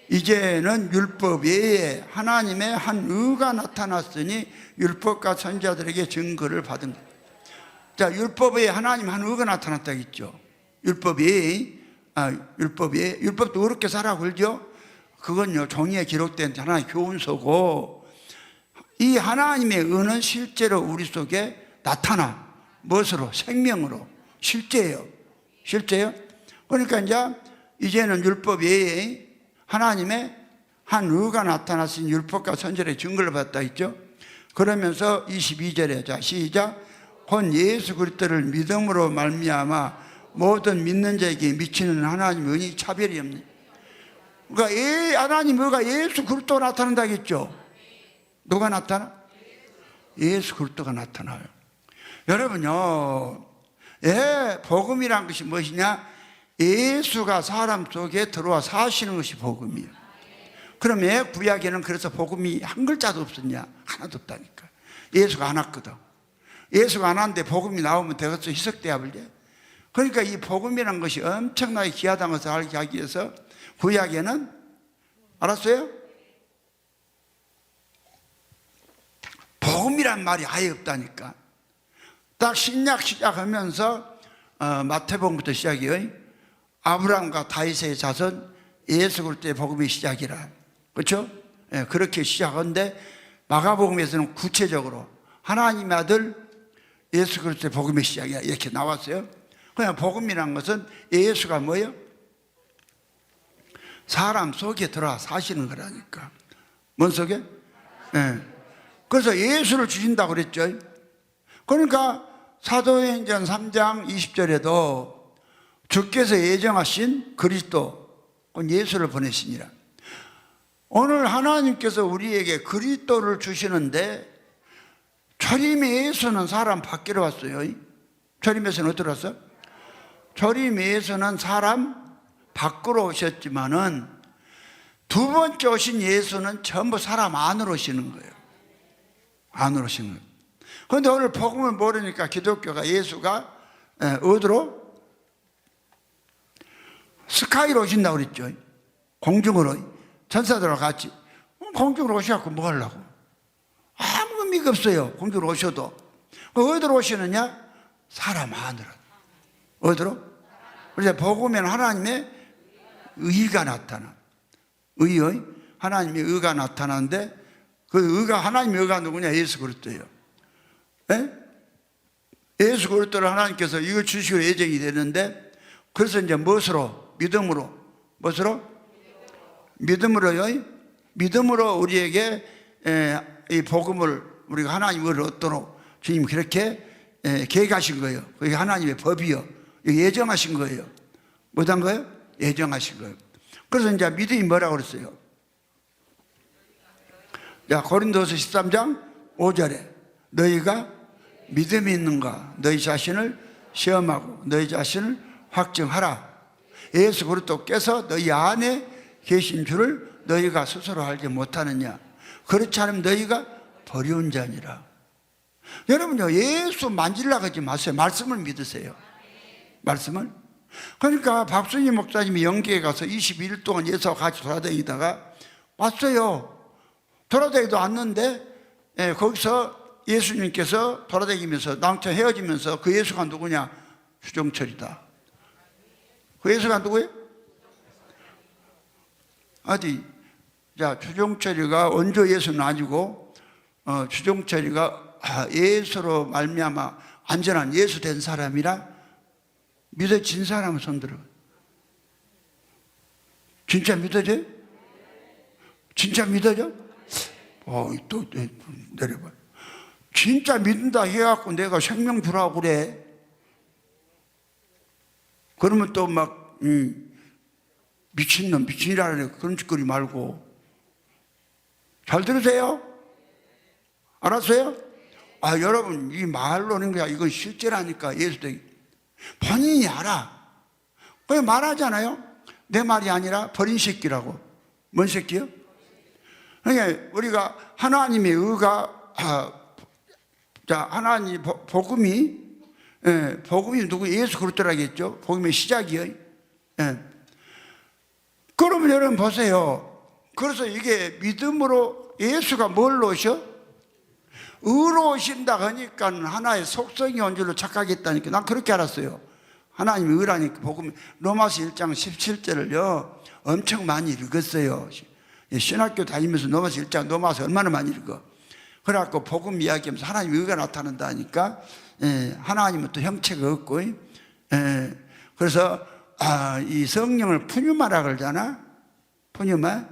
이제는 율법 외에 하나님의 한 의가 나타났으니 율법과 선지자들에게 증거를 받은 것. 자, 율법 외에 하나님 한 의가 나타났다 했죠. 율법 외에, 율법도 어렵게 살아 그러죠. 그건요, 종이에 기록된 하나의 교훈서고, 이 하나님의 의는 실제로 우리 속에 나타나. 무엇으로? 생명으로. 실제예요. 실제요. 그러니까 이제는 율법 외에 하나님의 한 의가 나타났으니 율법과 선지자의 증거를 받았다 했죠. 그러면서 22절에 자 시작. 곧 예수 그리스도를 믿음으로 말미암아 모든 믿는 자에게 미치는 하나님의 은이 차별이 없는. 그러니까 하나님 의가 예수 그리스도가 나타난다겠죠. 누가 나타나? 예수 그리스도가 나타나요. 여러분요, 복음이란 것이 무엇이냐? 예수가 사람 속에 들어와 사시는 것이 복음이에요. 그러면 구약에는 그래서 복음이 한 글자도 없었냐? 하나도 없다니까. 예수가 안 왔거든. 예수가 안 왔는데 복음이 나오면 되겠어? 희석돼야 버려. 그러니까 이 복음이란 것이 엄청나게 귀하다는 것을 알게 하기 위해서 구약에는, 알았어요? 복음이란 말이 아예 없다니까. 딱 신약 시작하면서 마태복음부터 시작이에요. 아브라함과 다윗의 자손 예수 그리스도의 복음이 시작이라. 그렇죠? 그렇게 시작하는데 마가복음에서는 구체적으로 하나님의 아들 예수 그리스도의 복음의 시작이야 이렇게 나왔어요. 그냥 복음이란 것은 예수가 뭐예요? 사람 속에 들어와 사시는 거라니까. 뭔 속에? 그래서 예수를 주신다고 그랬죠. 그러니까 사도행전 3장 20절에도 주께서 예정하신 그리스도, 예수를 보내시니라. 오늘 하나님께서 우리에게 그리스도를 주시는데 초림의 예수는 사람 밖으로 왔어요. 초림의 예수는 어디로 왔어? 초림의 예수는 사람 밖으로 오셨지만은 두 번째 오신 예수는 전부 사람 안으로 오시는 거예요. 안으로 오시는 거예요. 그런데 오늘 복음을 모르니까 기독교가 예수가 어디로? 스카이로 오신다고 그랬죠. 공중으로. 천사들과 같이. 공중으로 오셔갖고 뭐 하려고? 아무 의미가 없어요. 공중으로 오셔도. 어디로 오시느냐? 사람 안으로. 어디로? 그래서 복음에는 하나님의 의가 나타나. 의의 하나님의 의가 나타나는데 그 의가, 하나님의 의가 누구냐? 예수 그리스도예요. 예수 그리스도를 하나님께서 이걸 주시고 예정이 되는데, 그래서 이제 무엇으로? 믿음으로. 무엇으로? 믿음으로요. 믿음으로 우리에게 이 복음을 우리가 하나님을 얻도록 주님 그렇게 계획하신 거예요. 그게 하나님의 법이요. 예정하신 거예요. 못한 거예요? 예정하신 거예요. 그래서 이제 믿음이 뭐라고 그랬어요? 자, 고린도서 13장 5절에 너희가 믿음이 있는가? 너희 자신을 시험하고 너희 자신을 확증하라. 예수 그리스도께서 너희 안에 계신 줄을 너희가 스스로 알지 못하느냐? 그렇지 않으면 너희가 버려온 자니라. 여러분요, 예수 만지려고 하지 마세요. 말씀을 믿으세요. 말씀을. 그러니까 박순희 목사님이 영계에 가서 22일 동안 예수와 같이 돌아다니다가 왔어요. 돌아다니도 왔는데 거기서 예수님께서 돌아다니면서 나한테 헤어지면서 그 예수가 누구냐? 주종철이다. 그 예수가 누구예요? 어디? 자, 주종철이가 원조 예수는 아니고 주종철이가 예수로 말미암아 완전한 예수 된 사람이라 믿어진 사람은 손들어. 진짜 믿어져? 진짜 믿어져? 또 내려봐. 진짜 믿는다 해갖고 내가 생명 주라고 그래. 그러면 또 막 미친놈, 미친이라는 그런 짓거리 말고. 잘 들으세요? 알았어요? 여러분, 이 말로는 거야. 이건 실제라니까. 예수도 본인이 알아. 그냥 말하잖아요. 내 말이 아니라 버린 새끼라고. 뭔 새끼요? 그러니까 우리가 하나님의 의가 자, 하나님 복음이 복음이 누구? 예수 그리스도라겠죠. 복음의 시작이에요. 그러면 여러분 보세요. 그래서 이게 믿음으로 예수가 뭘로 오셔? 의로 오신다 하니까 하나의 속성이 온 줄로 착각했다니까. 난 그렇게 알았어요. 하나님이 의라니까. 복음 로마서 1장 17절을요 엄청 많이 읽었어요. 신학교 다니면서 로마서 1장 로마서 얼마나 많이 읽어. 그래갖고 복음 이야기하면서 하나님의 의가 나타난다니까. 하나님은 또 형체가 없고, 그래서 이 성령을 푸뉴마라 그러잖아. 푸뉴마,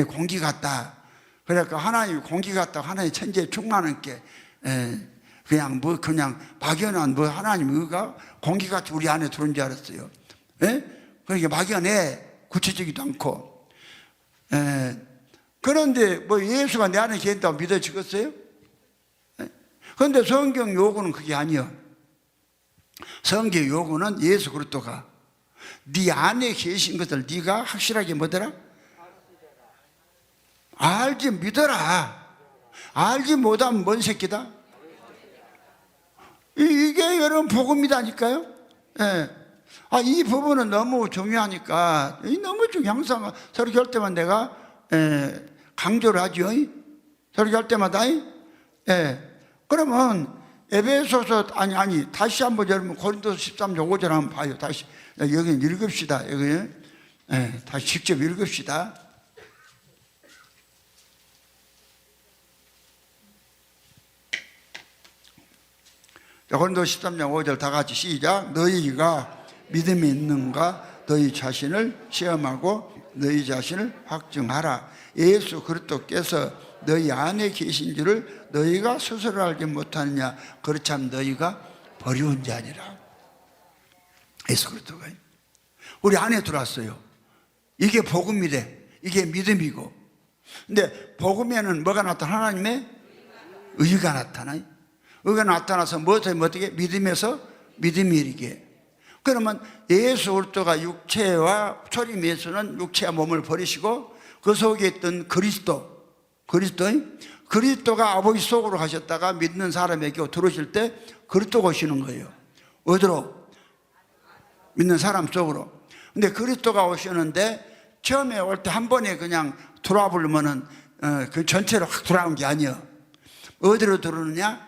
공기 같다. 그러니까 하나님이 공기 같다. 하나님의 천지에 충만한 게 그냥 그냥 막연한 하나님의 의가 공기같이 우리 안에 들어온 줄 알았어요. 그러니까 막연해. 구체적이도 않고. 그런데 예수가 내 안에 계신다고 믿어지겠어요? 그런데 성경 요구는 그게 아니야. 성경 요구는 예수 그리스도가 네 안에 계신 것을 네가 확실하게 뭐더라? 알지 믿어라. 알지 못하면 뭔 새끼다? 이게 여러분 복음이다니까요. 이 부분은 너무 중요하니까 너무 항상 설교할 때만 내가 강조를 하죠. 설교할 때마다. 그러면 에베소서 아니 다시 한번 여러분 고린도서 13장 5절 한번 봐요. 다시 여기 읽읍시다. 여기 다시 직접 읽읍시다. 고린도서 13장 5절 다 같이 시작. 너희가 믿음이 있는가 너희 자신을 시험하고 너희 자신을 확증하라. 예수 그리스도께서 너희 안에 계신 줄을 너희가 스스로 알지 못하느냐. 그렇지 않으면 너희가 버리운 자니라. 예수 그리스도가 우리 안에 들어왔어요. 이게 복음이래. 이게 믿음이고. 근데 복음에는 뭐가 나타나? 하나님의 의가 나타나요. 의가 나타나서 어떻게? 믿음에서 믿음이 이르게. 그러면 예수 그리스도가 육체와 초림 예수는 육체와 몸을 버리시고 그 속에 있던 그리스도가 아버지 속으로 가셨다가 믿는 사람에게 들어오실 때 그리스도가 오시는 거예요. 어디로? 믿는 사람 속으로. 근데 그리스도가 오시는데 처음에 올 때 한 번에 그냥 들어와 버리면은 그 전체로 확 돌아온 게 아니야. 어디로 들어오느냐?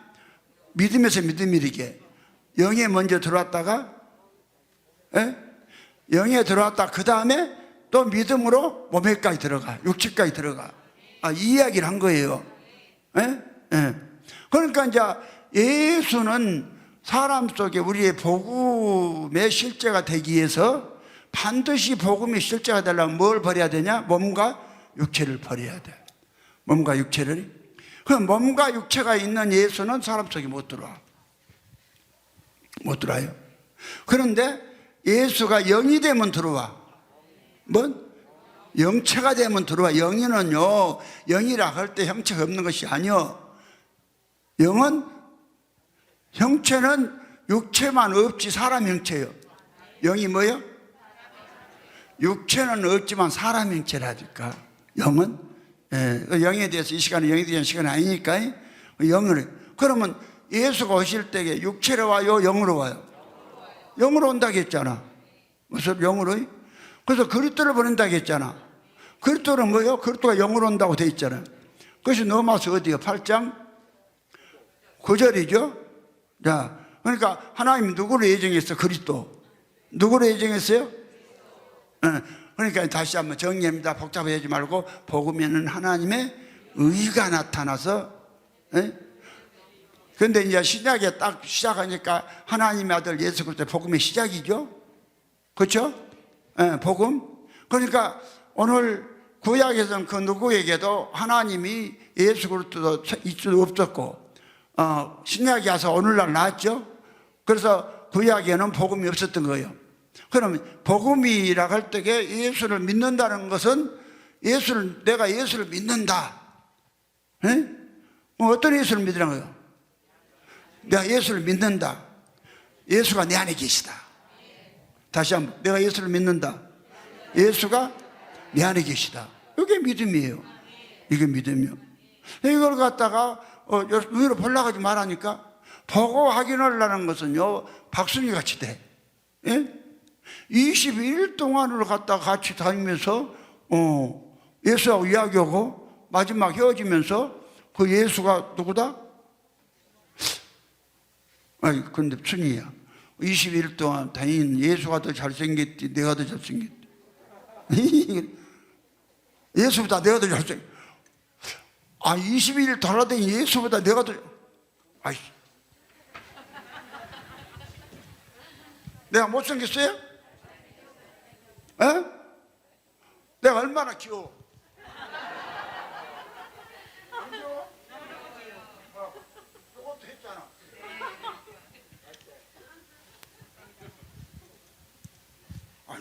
믿음에서 믿음이리게. 영에 먼저 들어왔다가 영에 들어왔다 그 다음에 또 믿음으로 몸에까지 들어가. 육체까지 들어가. 이 이야기를 한 거예요. 그러니까 이제 예수는 사람 속에 우리의 복음의 실제가 되기 위해서 반드시 복음의 실제가 되려면 뭘 버려야 되냐? 몸과 육체를 버려야 돼. 몸과 육체를. 그럼 몸과 육체가 있는 예수는 사람 속에 못 들어와. 못 들어와요. 그런데 예수가 영이 되면 들어와. 영체가 되면 들어와. 영이는요, 영이라 할 때 형체가 없는 것이 아니요. 영은, 형체는 육체만 없지 사람 형체예요. 영이 뭐예요? 육체는 없지만 사람 형체라니까. 영은. 영에 대해서 이 시간에 영에 대한 시간이 아니니까 영을. 그러면 예수가 오실 때에 육체로 와요? 영으로 와요? 영으로 온다고 했잖아. 무슨 영으로? 그래서 그리스도를 보낸다고 했잖아. 그리스도는 뭐예요? 그리스도가 영으로 온다고 돼 있잖아요. 그것이 로마서 어디요? 8장 거절이죠. 자, 그러니까 하나님이 누구를 예정했어? 그리스도. 누구를 예정했어요? 그러니까 다시 한번 정리합니다. 복잡하지 말고 복음에는 하나님의 의가 나타나서. 그런데 이제 신약에 딱 시작하니까 하나님의 아들 예수 그리스도 복음의 시작이죠. 그렇죠? 복음. 그러니까 오늘 구약에서는 그 누구에게도 하나님이 예수 그리스도도 있을 수 없었고, 신약에 와서 오늘날 나왔죠. 그래서 구약에는 복음이 없었던 거예요. 그러면 복음이라고 할 때 예수를 믿는다는 것은 내가 예수를 믿는다. 어떤 예수를 믿으라는 거예요? 내가 예수를 믿는다. 예수가 내 안에 계시다. 다시 한번, 내가 예수를 믿는다. 예수가 내 안에 계시다. 이게 믿음이에요. 이게 믿음이요. 이걸 갖다가 위로 보려고 하지 말라니까. 보고 확인하려는 것은요, 박순이 같이 돼. 22일 동안을 갖다가 같이 다니면서 예수하고 이야기하고 마지막 헤어지면서 그 예수가 누구다? 아니, 근데 순이야. 21일 동안 다닌 예수가 더 잘생겼지, 내가 더 잘생겼지. 예수보다 내가 더 잘생겼지. 22일 돌아다닌 예수보다 내가 더, 내가 못생겼어요? 내가 얼마나 귀여워? 이것도 했잖아.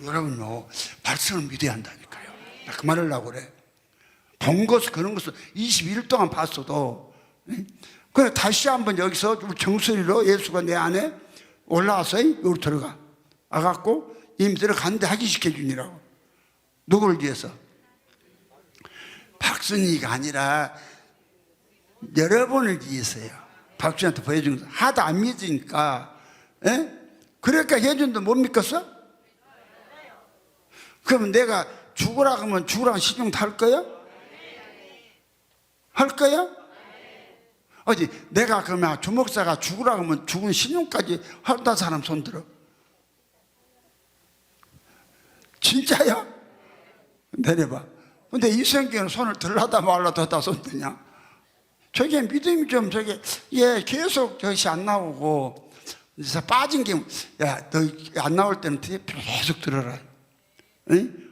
여러분요, 말씀을 믿어야 한다니까요. 나 그 말을 하려고 그래. 본 것을, 그런 것을 21일 동안 봤어도. 그래, 다시 한번 여기서 정수리로 예수가 내 안에 올라와서 여기 들어가. 와갖고 이미 들어갔는데 확인시켜 주니라고. 누구를 위해서? 박순이가 아니라 여러분을 위해서요. 박순이한테 보여준 거. 하도 안 믿으니까. 그러니까 예준도 못 믿겠어? 그러면 내가 죽으라 하면 죽으라는 신용 할 거야? 할 거야? 어디 내가 그러면 주목사가 죽으라 하면 죽은 신용까지 한다는 사람 손 들어. 진짜야? 내려봐. 근데 이 성경은 손을 들라다 말라다 하다 손 드냐? 저게 믿음이 좀 계속 저것이 안 나오고 그래서 빠진 게, 야, 너 안 나올 때는 계속 들어라.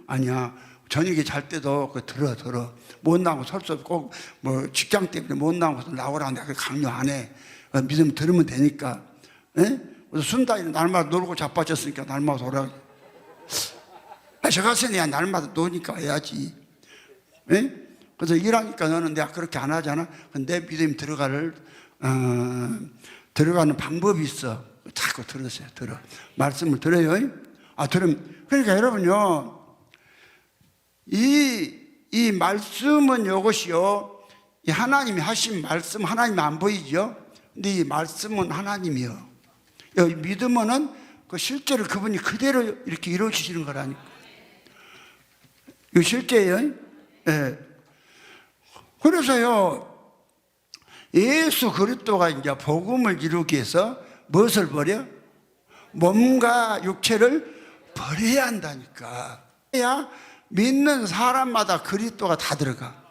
아니야. 저녁에 잘 때도 들어. 못 나오고 설수 꼭 뭐 직장 때문에 못 나오고 나오라. 내가 강요 안 해. 믿으면 들으면 되니까. 그래서 순다이는 날마다 놀고 자빠졌으니까 날마다 오라. 저 가서야 날마다 노니까 해야지. 그래서 일하니까 너는 내가 그렇게 안 하잖아. 내 믿음이 들어가는 방법이 있어. 자꾸 들으세요. 말씀을 들어요. 그러니까 여러분요, 이 말씀은 이것이요, 이 하나님이 하신 말씀, 하나님이 안 보이죠? 근데 이 말씀은 하나님이요. 여기 믿으면은 그 실제로 그분이 그대로 이렇게 이루어지시는 거라니까. 이거 실제예요. 예. 그래서요, 예수 그리스도가 이제 복음을 이루기 위해서 무엇을 버려? 몸과 육체를 버려야 한다니까. 야, 믿는 사람마다 그리스도가 다 들어가.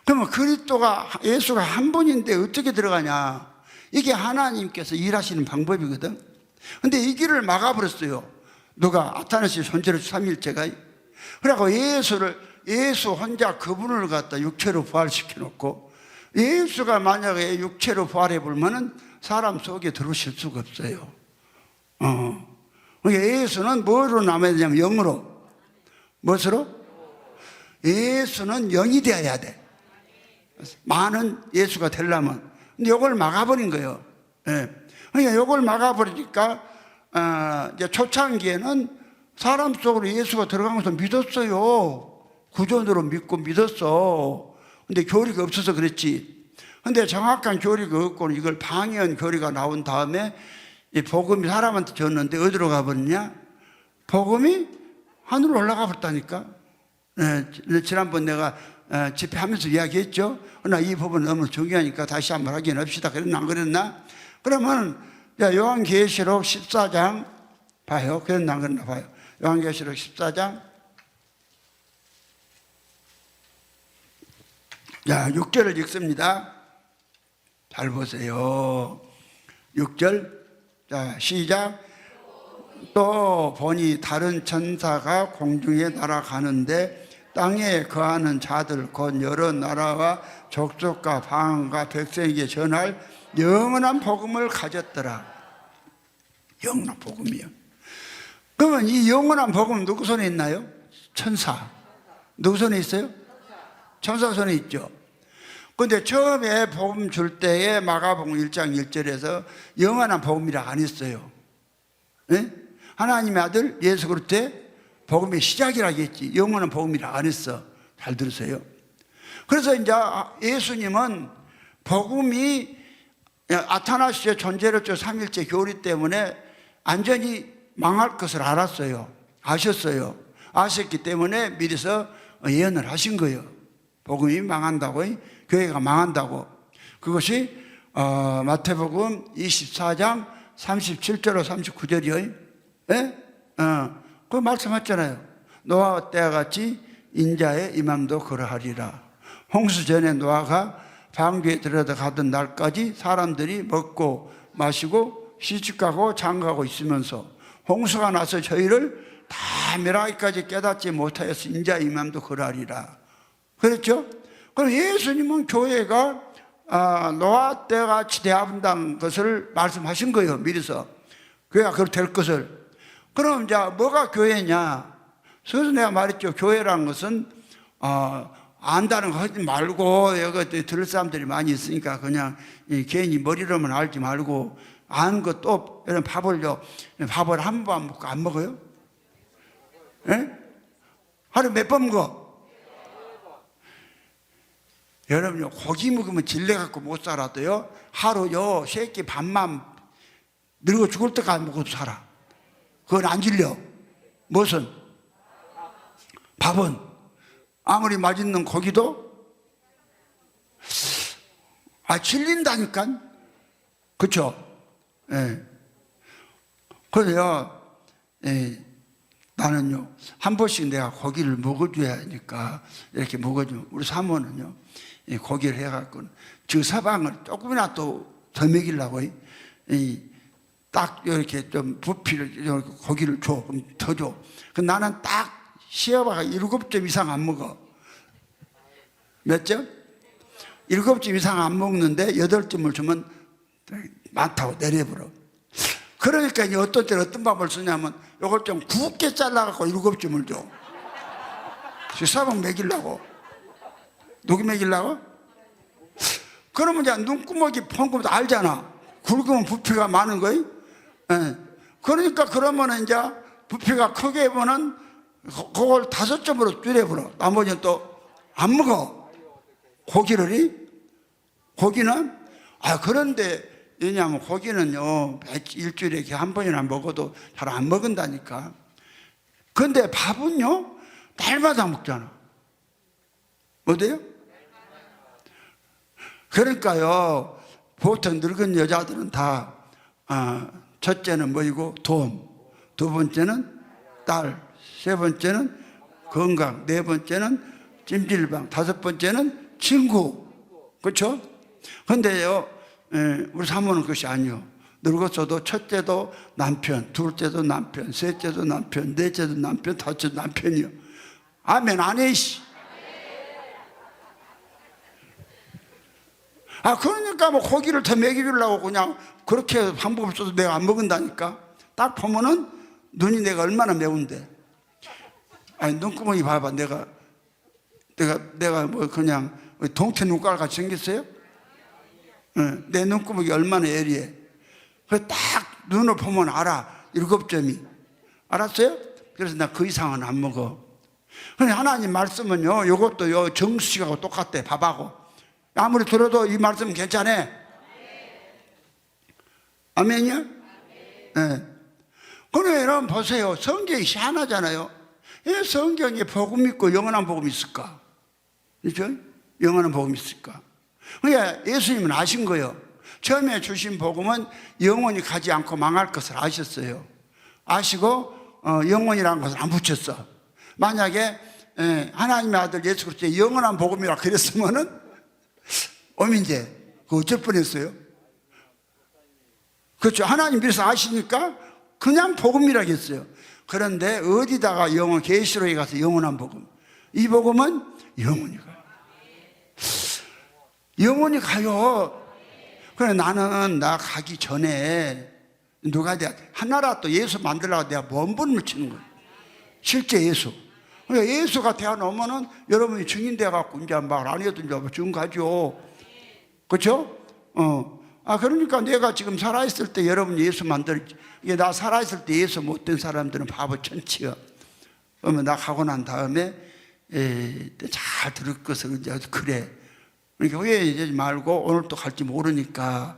그러면 그리스도가, 예수가 한 분인데 어떻게 들어가냐? 이게 하나님께서 일하시는 방법이거든. 근데 이 길을 막아버렸어요. 누가? 아타나시 손재로 삼일체가. 그래갖고 예수 혼자 그분을 갖다 육체로 부활시켜 놓고, 예수가 만약에 육체로 부활해 보면은 사람 속에 들어오실 수가 없어요. 그러니까 예수는 뭐로 남아야 되냐면 영으로. 무엇으로? 예수는 영이 되어야 돼. 많은 예수가 되려면. 근데 이걸 막아버린 거예요. 그러니까 이걸 막아버리니까 이제 초창기에는 사람 속으로 예수가 들어가면서 믿었어요. 구전으로 믿고 믿었어. 근데 교리가 없어서 그랬지. 근데 정확한 교리가 없고 이걸 방해한 교리가 나온 다음에 이 복음이 사람한테 줬는데 어디로 가버렸냐? 복음이 하늘로 올라가 버렸다니까. 지난번 내가 집회하면서 이야기했죠. 그러나 이 부분 너무 중요하니까 다시 한번 확인합시다. 그랬나 안 그랬나? 그러면 요한계시록 14장 봐요. 그랬나 안 그랬나 봐요. 요한계시록 14장 6절을 읽습니다. 잘 보세요. 6절. 자, 시작. 또 보니 다른 천사가 공중에 날아가는데 땅에 거하는 자들 곧 여러 나라와 족속과 방언과 백성에게 전할 영원한 복음을 가졌더라. 영원한 복음이요. 그러면 이 영원한 복음 누구 손에 있나요? 천사. 누구 손에 있어요? 천사 손에 있죠. 근데 처음에 복음 줄 때에 마가복음 1장 1절에서 영원한 복음이라 안 했어요. 네? 하나님의 아들 예수 그리스도의 복음의 시작이라고 했지 영원한 복음이라 안 했어. 잘 들으세요. 그래서 이제 예수님은 복음이 아타나시의 존재로서 삼일째 교리 때문에 완전히 망할 것을 알았어요. 아셨어요. 아셨기 때문에 미리서 예언을 하신 거예요. 복음이 망한다고, 교회가 망한다고. 그것이 마태복음 24장 37절로 39절이요. 예? 그 말씀하셨잖아요. 노아 때와 같이 인자의 임함도 그러하리라. 홍수 전에 노아가 방주에 들어가던 날까지 사람들이 먹고 마시고 시집가고 장가고 있으면서 홍수가 나서 저희를 다 멸하기까지 깨닫지 못하여서 인자의 임함도 그러하리라. 그렇죠? 그럼 예수님은 교회가 노아 때와 같이 되어본다는 것을 말씀하신 거예요. 미리서. 교회가 그렇게 될 것을. 그럼 이제 뭐가 교회냐? 그래서 내가 말했죠. 교회라는 것은 안다는 거 하지 말고 여기 들을 사람들이 많이 있으니까 그냥 괜히 머리로만 알지 말고 아는 것도 이런 밥을 한 번 먹고 안 먹어요? 예? 하루 몇 번 먹어? 여러분요, 고기 먹으면 질려갖고 못 살아도요, 하루요, 새끼 밥만 늙어 죽을 때까지 먹어도 살아. 그건 안 질려. 무슨? 밥은? 아무리 맛있는 고기도? 질린다니까? 그쵸? 예. 그래요, 예. 나는요, 한 번씩 내가 고기를 먹어줘야 하니까, 이렇게 먹어주면, 우리 사모는요, 고기를 해갖고, 저 서방을 조금이나 또 더 먹이려고, 딱 이렇게 좀 부피를, 이렇게 고기를 줘. 그럼 더 줘. 나는 딱 시어봐가 7점 이상 안 먹어. 몇 점? 7점 이상 안 먹는데 8점을 주면 많다고 내려버려. 그러니까 어떤 때는 어떤 밥을 쓰냐면 이걸 좀 굵게 잘라갖고 7점을 줘. 서방 먹이려고. 누구 먹이려고? 그러면 이제 눈구멍이 펑크도 알잖아. 굵으면 부피가 많은 거예요. 예. 그러니까 그러면 이제 부피가 크게 보면 그걸 5점으로 줄여버려. 나머지는 또 안 먹어. 고기를. 고기는? 그런데 왜냐하면 고기는요, 일주일에 이렇게 한 번이나 먹어도 잘 안 먹은다니까. 그런데 밥은요, 날마다 먹잖아. 어때요? 그러니까요, 보통 늙은 여자들은 다, 첫째는 뭐이고? 돈. 두 번째는 딸. 세 번째는 건강. 네 번째는 찜질방. 다섯 번째는 친구. 그렇죠? 근데요, 우리 사모는 그것이 아니요. 늙었어도 첫째도 남편, 둘째도 남편, 셋째도 남편, 넷째도 남편, 다섯째도 남편이요. 아멘 안 해, 씨. 그러니까 뭐 고기를 더 먹이려고 그냥 그렇게 방법을 써도 내가 안 먹은다니까. 딱 보면은 눈이 내가 얼마나 매운데. 눈구멍이 봐봐. 내가 뭐 그냥 동태 눈깔 같이 생겼어요? 내 눈구멍이 얼마나 예리해. 딱 눈을 보면 알아. 7점이. 알았어요? 그래서 나 그 이상은 안 먹어. 근데 하나님 말씀은요, 이것도 정수식하고 똑같대. 밥하고. 아무리 들어도 이 말씀 괜찮아. 아멘이요? 네. 그러면 여러분 보세요. 성경이 희한하잖아요. 왜 성경에 복음 있고 영원한 복음이 있을까? 그렇죠? 영원한 복음이 있을까? 그러니까 예수님은 아신 거예요. 처음에 주신 복음은 영원히 가지 않고 망할 것을 아셨어요. 아시고 영원이라는 것을 안 붙였어. 만약에 하나님의 아들 예수 그리스도의 영원한 복음이라 그랬으면은 어민제 그 어쩔 뻔했어요. 그렇죠. 하나님 미래서 아시니까 그냥 복음이라고 했어요. 그런데 어디다가 영원 계시록에 가서 영원한 복음, 이 복음은 영원히 가요. 영원히 가요. 그래 나는 나 가기 전에 누가 하나라 또 예수 만들려고 내가 뭔 분을 치는 거예요. 실제 예수. 그러니까 예수가 되어 놓으면은 여러분이 증인 되어 갖고 이제 말 안 해도 이제 증 가죠. 그렇죠? 그러니까 내가 지금 살아있을 때 여러분 예수 만들지. 이게 나 살아있을 때 예수 못된 사람들은 바보 천치야. 그러면 나 가고 난 다음에 잘 들을 것을 이제 그래. 그러니까 후회하지 말고 오늘 또 갈지 모르니까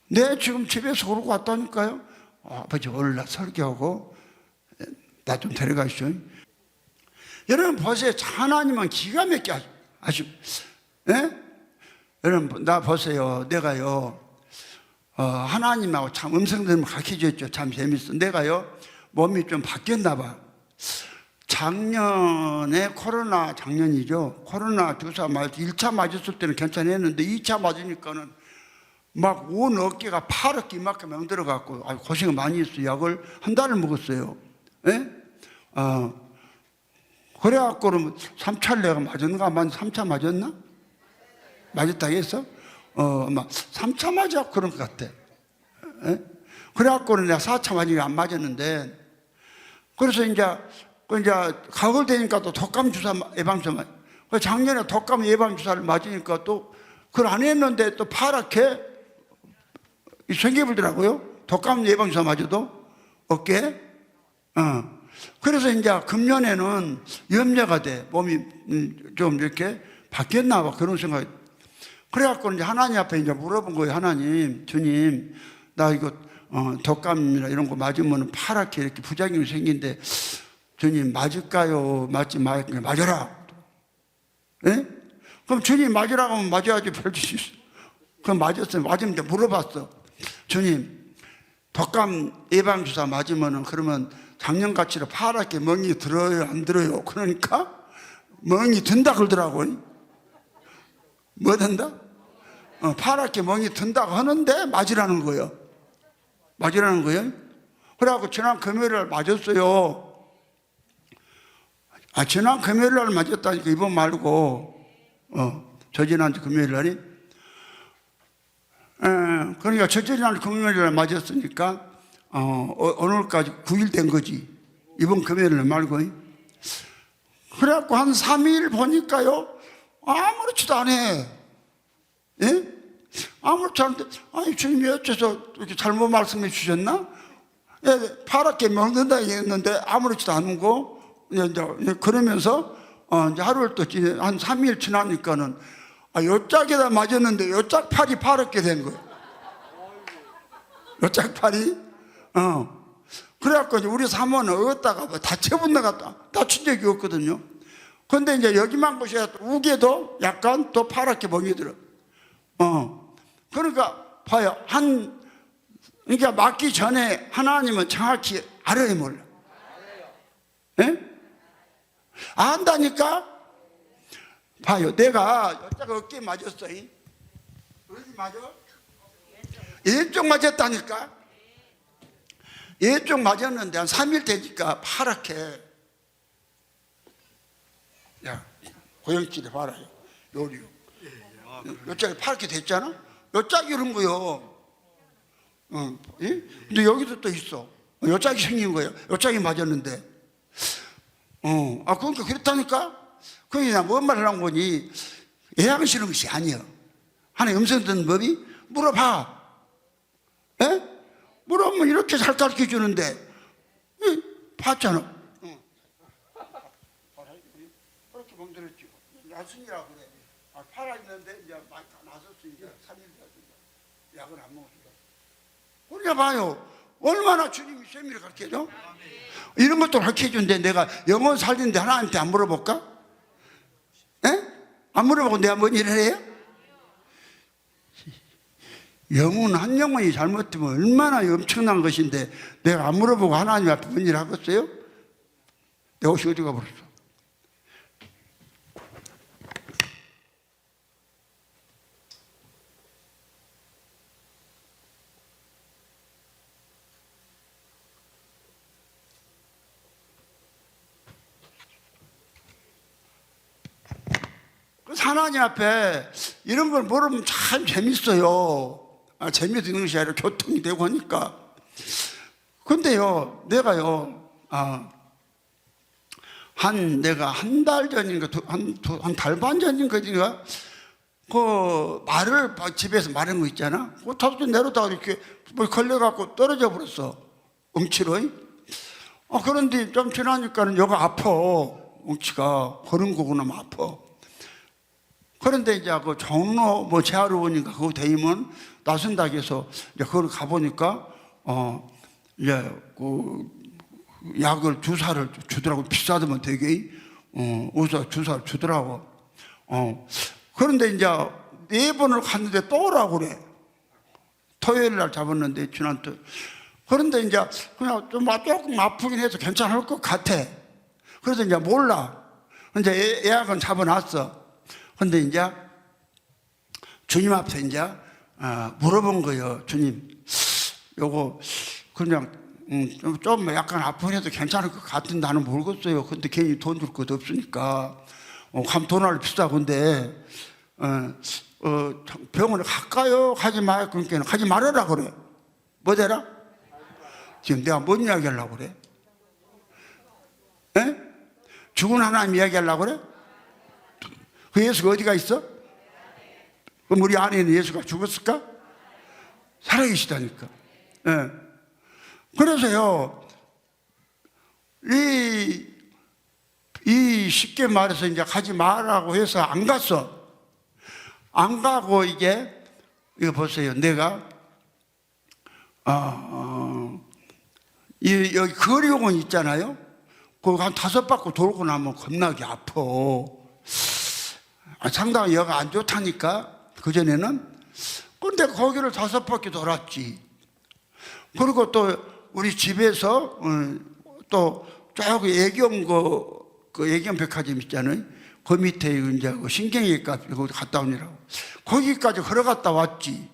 내 지금 집에서 그러고 왔다니까요. 아버지 오늘 나 설교하고 나 좀 데려가시죠. 여러분 보세요. 하나님은 기가 막히게 아시고, 여러분 나 보세요. 내가요 하나님하고 참 음성 들으면 가르쳐줬죠. 참 재밌어. 내가요 몸이 좀 바뀌었나 봐. 작년에 작년이죠. 코로나 주사 1차 맞았을 때는 괜찮았는데 2차 맞으니까는 막 온 어깨가 파랗게 이만큼 멍들어갖고 고생 많이 했어요. 약을 한 달을 먹었어요. 그래갖고는 3차를 내가 맞았는가? 3차 맞았나? 맞았다고 했어? 아마 3차 맞아 그런 것 같아. 그래갖고는 내가 4차 맞으니까 안 맞았는데, 그래서 이제 가을 되니까 또 독감 주사 예방주사 작년에 독감 예방주사를 맞으니까 또 그걸 안 했는데 또 파랗게 생겨버리더라고요. 독감 예방주사 맞아도 어깨. 그래서 이제 금년에는 염려가 돼. 몸이 좀 이렇게 바뀌었나 봐. 그런 생각이. 그래갖고 이제 하나님 앞에 이제 물어본 거예요. 하나님, 주님, 나 이거 독감이나 이런 거 맞으면 파랗게 이렇게 부작용이 생긴데 주님 맞을까요? 맞지 말까요? 맞아라. 예? 그럼 주님 맞으라고 하면 맞아야지 별짓이 있어. 그럼 맞았어요. 맞으면 이제 물어봤어. 주님, 독감 예방주사 맞으면은 그러면 작년같이 파랗게 멍이 들어요? 안 들어요? 그러니까 멍이 든다 그러더라고요. 뭐 든다? 파랗게 멍이 든다고 하는데 맞으라는 거예요. 맞으라는 거예요. 그래갖고 지난 금요일날 맞았어요. 지난 금요일날 맞았다니까 이번 말고 저지난 금요일날이. 그러니까 저지난 금요일날 맞았으니까 오늘까지 9일 된 거지. 이번 금요일날 말고. 그래갖고 한 3일 보니까요 아무렇지도 않아. 예? 아무렇지 않은데 아니 주님이 어째서 이렇게 잘못 말씀해 주셨나? 예, 파랗게 먹는다 했는데 아무렇지도 않은 거. 이제 그러면서 이제 하루를 또 한 3일 지나니까는 요 짝에다 맞았는데 요 짝팔이 파랗게 된 거예요. 요 짝팔이. 그래갖고 이제 우리 사모는 어디다가 다쳐본다가 다친 적이 없거든요. 근데 이제 여기만 보셔야 우게도 약간 또 파랗게 멍이 들어. 그러니까 봐요. 그러니까 맞기 전에 하나님은 정확히 알아요, 몰라? 예? 안다니까? 봐요. 내가 여자가 어깨에 맞았어. 어디 맞아? 왼쪽 맞았다니까? 왼쪽 맞았는데 한 3일 되니까 파랗게. 야, 고영길에 봐라요. 요리요. 요짝이 파랗게 됐잖아? 요짝이 이런 거요. 예? 근데 여기도 또 있어. 요짝이 생긴 거예요. 요짝이 맞았는데. 그러니까 그렇다니까? 그러니까 뭔 말을 한 거니? 애하기 싫은 것이 아니야. 하나님 음성 듣는 법이 물어봐. 예? 물어보면 이렇게 잘 가르쳐 주는데, 봤잖아. 그렇게 멍들었지. 나순이라고 그래. 팔아 있는데 이제 많이 다 나섰으니까 3일 됐으니까 약을 안 먹었으니까. 그러니까 봐요. 얼마나 주님이 세미를 가르쳐줘? 이런 것도 가르쳐주는데 내가 영혼 살리는데 하나님한테 안 물어볼까? 에? 안 물어보고 내가 뭔 일을 해요? 영혼 한 영혼이 잘못되면 얼마나 엄청난 것인데 내가 안 물어보고 하나님 앞에 뭔 일을 하겠어요? 내 옷이 어디 가버렸어? 하나님 앞에 이런 걸 모르면 참 재밌어요. 재미있는 것이 아니라 교통이 되고 하니까. 근데요, 내가요, 내가 한 달 전인가, 한 달 반 전인가, 그 말을 집에서 말한 거 있잖아. 그 탑도 내려다가 이렇게 뭐 걸려갖고 떨어져 버렸어. 엉치로. 그런데 좀 지나니까는 여기가 아파. 엉치가. 그런 거구나, 아파. 그런데 이제 그 종로 뭐 재활 의원인가 그거 되면 나선다고 해서 이제 그걸 가보니까 이제 그 약을 주사를 주더라고. 비싸더만 되게 주사를 주더라고. 그런데 이제 4번을 갔는데 또 오라고 그래. 토요일 날 잡았는데 지난주. 그런데 이제 그냥 좀 조금 아프긴 해서 괜찮을 것 같아. 그래서 이제 몰라. 이제 예약은 잡아놨어. 근데 이제 주님 앞에 이제 물어본 거예요. 주님, 요거 그냥 좀 약간 아프긴 해도 괜찮을 것 같은데 나는 모르겠어요. 근데 괜히 돈 줄 것도 없으니까 가면 돈 알로 비싸건데 병원에 갈까요? 가지 마요. 그러니까 가지 말아라 그래. 뭐 되라? 지금 내가 뭔 이야기 하려고 그래? 에? 죽은 하나님 이야기 하려고 그래? 그 예수가 어디가 있어? 그럼 우리 안에는 예수가 죽었을까? 살아계시다니까. 예. 그래서요, 이 쉽게 말해서 이제 가지 말라고 해서 안 갔어. 안 가고 이거 보세요. 내가, 여기 거리공원 있잖아요. 거기 한 5바퀴 돌고 나면 겁나게 아파. 상당히 여가 안 좋다니까, 그전에는. 근데 거기를 5바퀴 돌았지. 그리고 또 우리 집에서 또 저기 애경 백화점 있잖아요. 그 밑에 이제 신경외과 거기 갔다 오느라고. 거기까지 걸어갔다 왔지.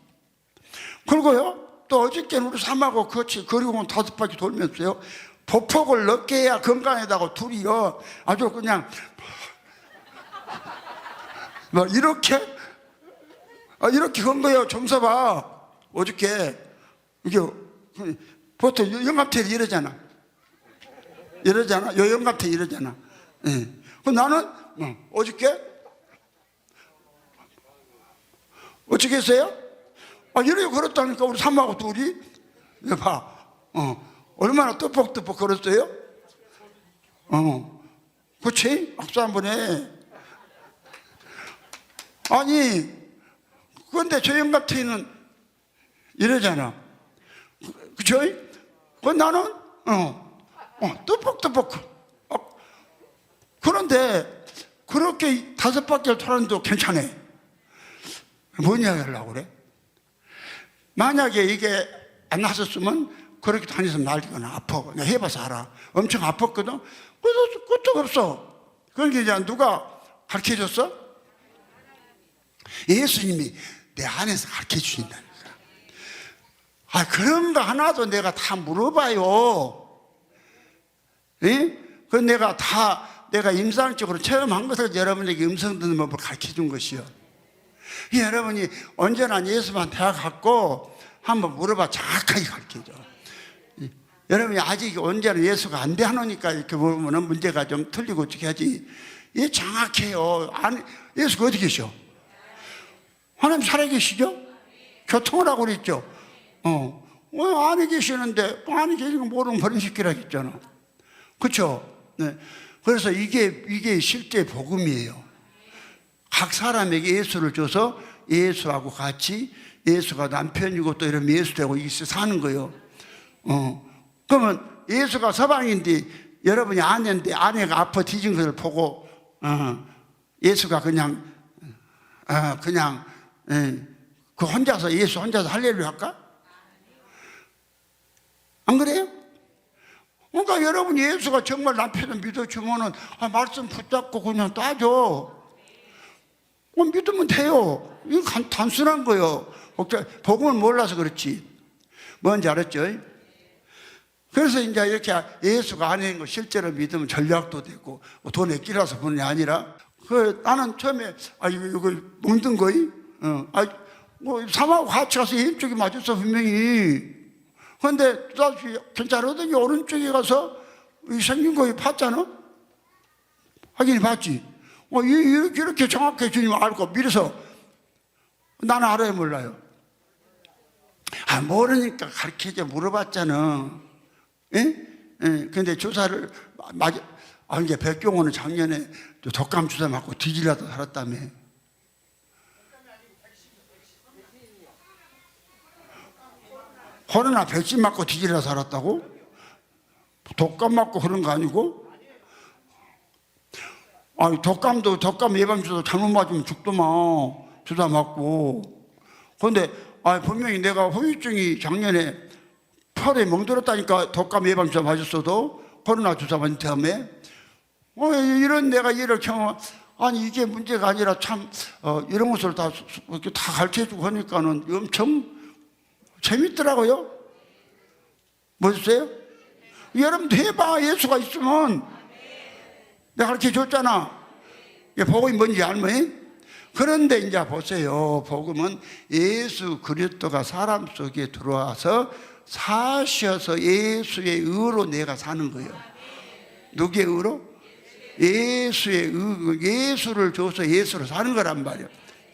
그리고요, 또 어저께는 우리 삼하고 같이 거리공원 5바퀴 돌면서요, 보폭을 넓게 해야 건강하다고 둘이요, 아주 그냥 뭐 이렇게 건 거예요. 점서봐. 어저께 이게 보통 영감태를 이러잖아. 요 영감태 이러잖아. 예. 그럼 나는 어저께 어떻게 했어요? 이렇게 걸었다니까. 우리 삼하고 둘이 봐. 얼마나 뜨뻑뜨뻑 걸었어요? 그치? 박수 한번 해. 아니, 그런데 저 영감태는 이러잖아. 그쵸? 나는, 뜨뻑뜨뻑. 그런데, 그렇게 5바퀴를 돌았는데도 괜찮아. 뭔 이야기 하려고 그래? 만약에 이게 안 났었으면, 그렇게 다니서 날리거나 아파. 내가 해봐서 알아. 엄청 아팠거든? 그래서 끄떡 없어. 그러니까 이제 누가 가르쳐 줬어? 예수님이 내 안에서 가르쳐 주신다니까. 그런 거 하나도 내가 다 물어봐요. 예? 그 내가 임상적으로 체험한 것을 여러분에게 음성 듣는 법을 가르쳐 준 것이요. 여러분이 언제나 예수만 대화 갖고 한번 물어봐. 정확하게 가르쳐 줘. 여러분이 아직 언제나 예수가 안 돼 하노니까 이렇게 보면 문제가 좀 틀리고 어떻게 하지. 예, 정확해요. 예수가 어디 계셔? 하나님 살아계시죠? 교통을 하고 그랬죠? 안에 계시는데, 안에 계시는 거 모르면 버린 새끼라고 했잖아. 그쵸? 네. 그래서 이게 실제 복음이에요. 각 사람에게 예수를 줘서 예수하고 같이 예수가 남편이고 또 이러면 예수 되고 이게 사는 거예요. 그러면 예수가 서방인데 여러분이 아내인데 아내가 아파 뒤진 것을 보고 예수가 그냥 그냥 그 혼자서 예수 혼자서 할렐루야 할까? 안 그래요? 그러니까 여러분 예수가 정말 남편을 믿어주면은 말씀 붙잡고 그냥 따져. 믿으면 돼요. 이건 단순한 거예요. 복음을 몰라서 그렇지. 뭔지 알았죠? 그래서 이제 이렇게 예수가 아닌 거 실제로 믿으면 전략도 되고 돈 아끼라서 보는 게 아니라 나는 처음에 이거 먹는 거이? 삼하고 같이 가서 왼쪽이 맞았어 분명히. 그런데 다시 괜찮으더니 오른쪽에 가서 생긴 거 봤잖아? 확인이 봤지? 이렇게 정확하게 주님 알고 밀어서 나는 알아요 몰라요? 모르니까 가르쳐줘 물어봤잖아. 근데 주사를 이제 백경호는 작년에 독감 주사 맞고 뒤질라다 살았다며. 코로나 백신 맞고 뒤질라 살았다고? 독감 맞고 그런 거 아니고? 독감 예방주사 잘못 맞으면 죽더만 주사 맞고. 그런데 분명히 내가 후유증이 작년에 털에 멍들었다니까 독감 예방주사 맞았어도 코로나 주사 맞은 다음에 이런 내가 이를 경험 이게 문제가 아니라 참 이런 것을 다 가르쳐주고 하니까는 엄청 재밌더라고요. 뭐였어요? 여러분도 해봐. 예수가 있으면 내가 가르쳐 줬잖아. 복음이 뭔지 알면. 그런데 이제 보세요. 복음은 예수 그리스도가 사람 속에 들어와서 사셔서 예수의 의로 내가 사는 거예요. 누구의 의로? 예수의 의, 예수를 줘서 예수로 사는 거란 말이에요.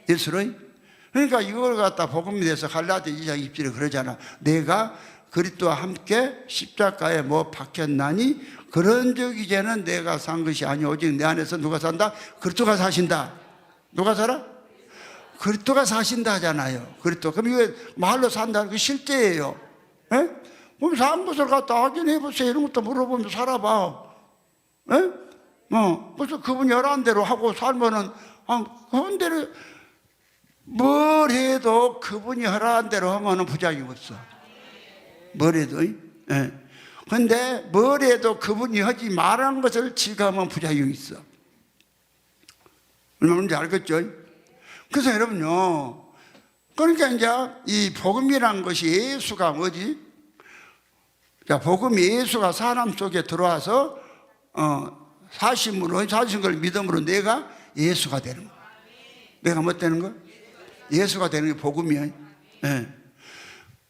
예수를. 그러니까 이걸 갖다 복음이 돼서 갈라디아 2장 20절에 그러잖아. 내가 그리스도와 함께 십자가에 박혔나니 그런 적 이제는 내가 산 것이 아니 오직 내 안에서 누가 산다? 그리스도가 사신다. 누가 살아? 그리스도가 사신다 하잖아요. 그리스도. 그럼 이거 말로 산다는 게 실제예요. 예? 그럼 산 것을 갖다 확인해 보세요. 이런 것도 물어보면서 살아봐. 예? 그래서 그분이 열한 대로 하고 살면은 그런 대로 뭘 해도 그분이 허락한 대로 하면은 부작용이 없어. 뭘 해도. 그런데 뭘 해도 그분이 하지 말한 것을 지가 하면 부작용이 있어. 얼마나 알겠죠? 그래서 여러분요, 그러니까 이제 이 복음이라는 것이 예수가 뭐지? 자, 복음 예수가 사람 속에 들어와서 사심으로 사신 걸 믿음으로 내가 예수가 되는 거야. 내가 뭐 되는 거야? 예수가 되는 게 복음이야.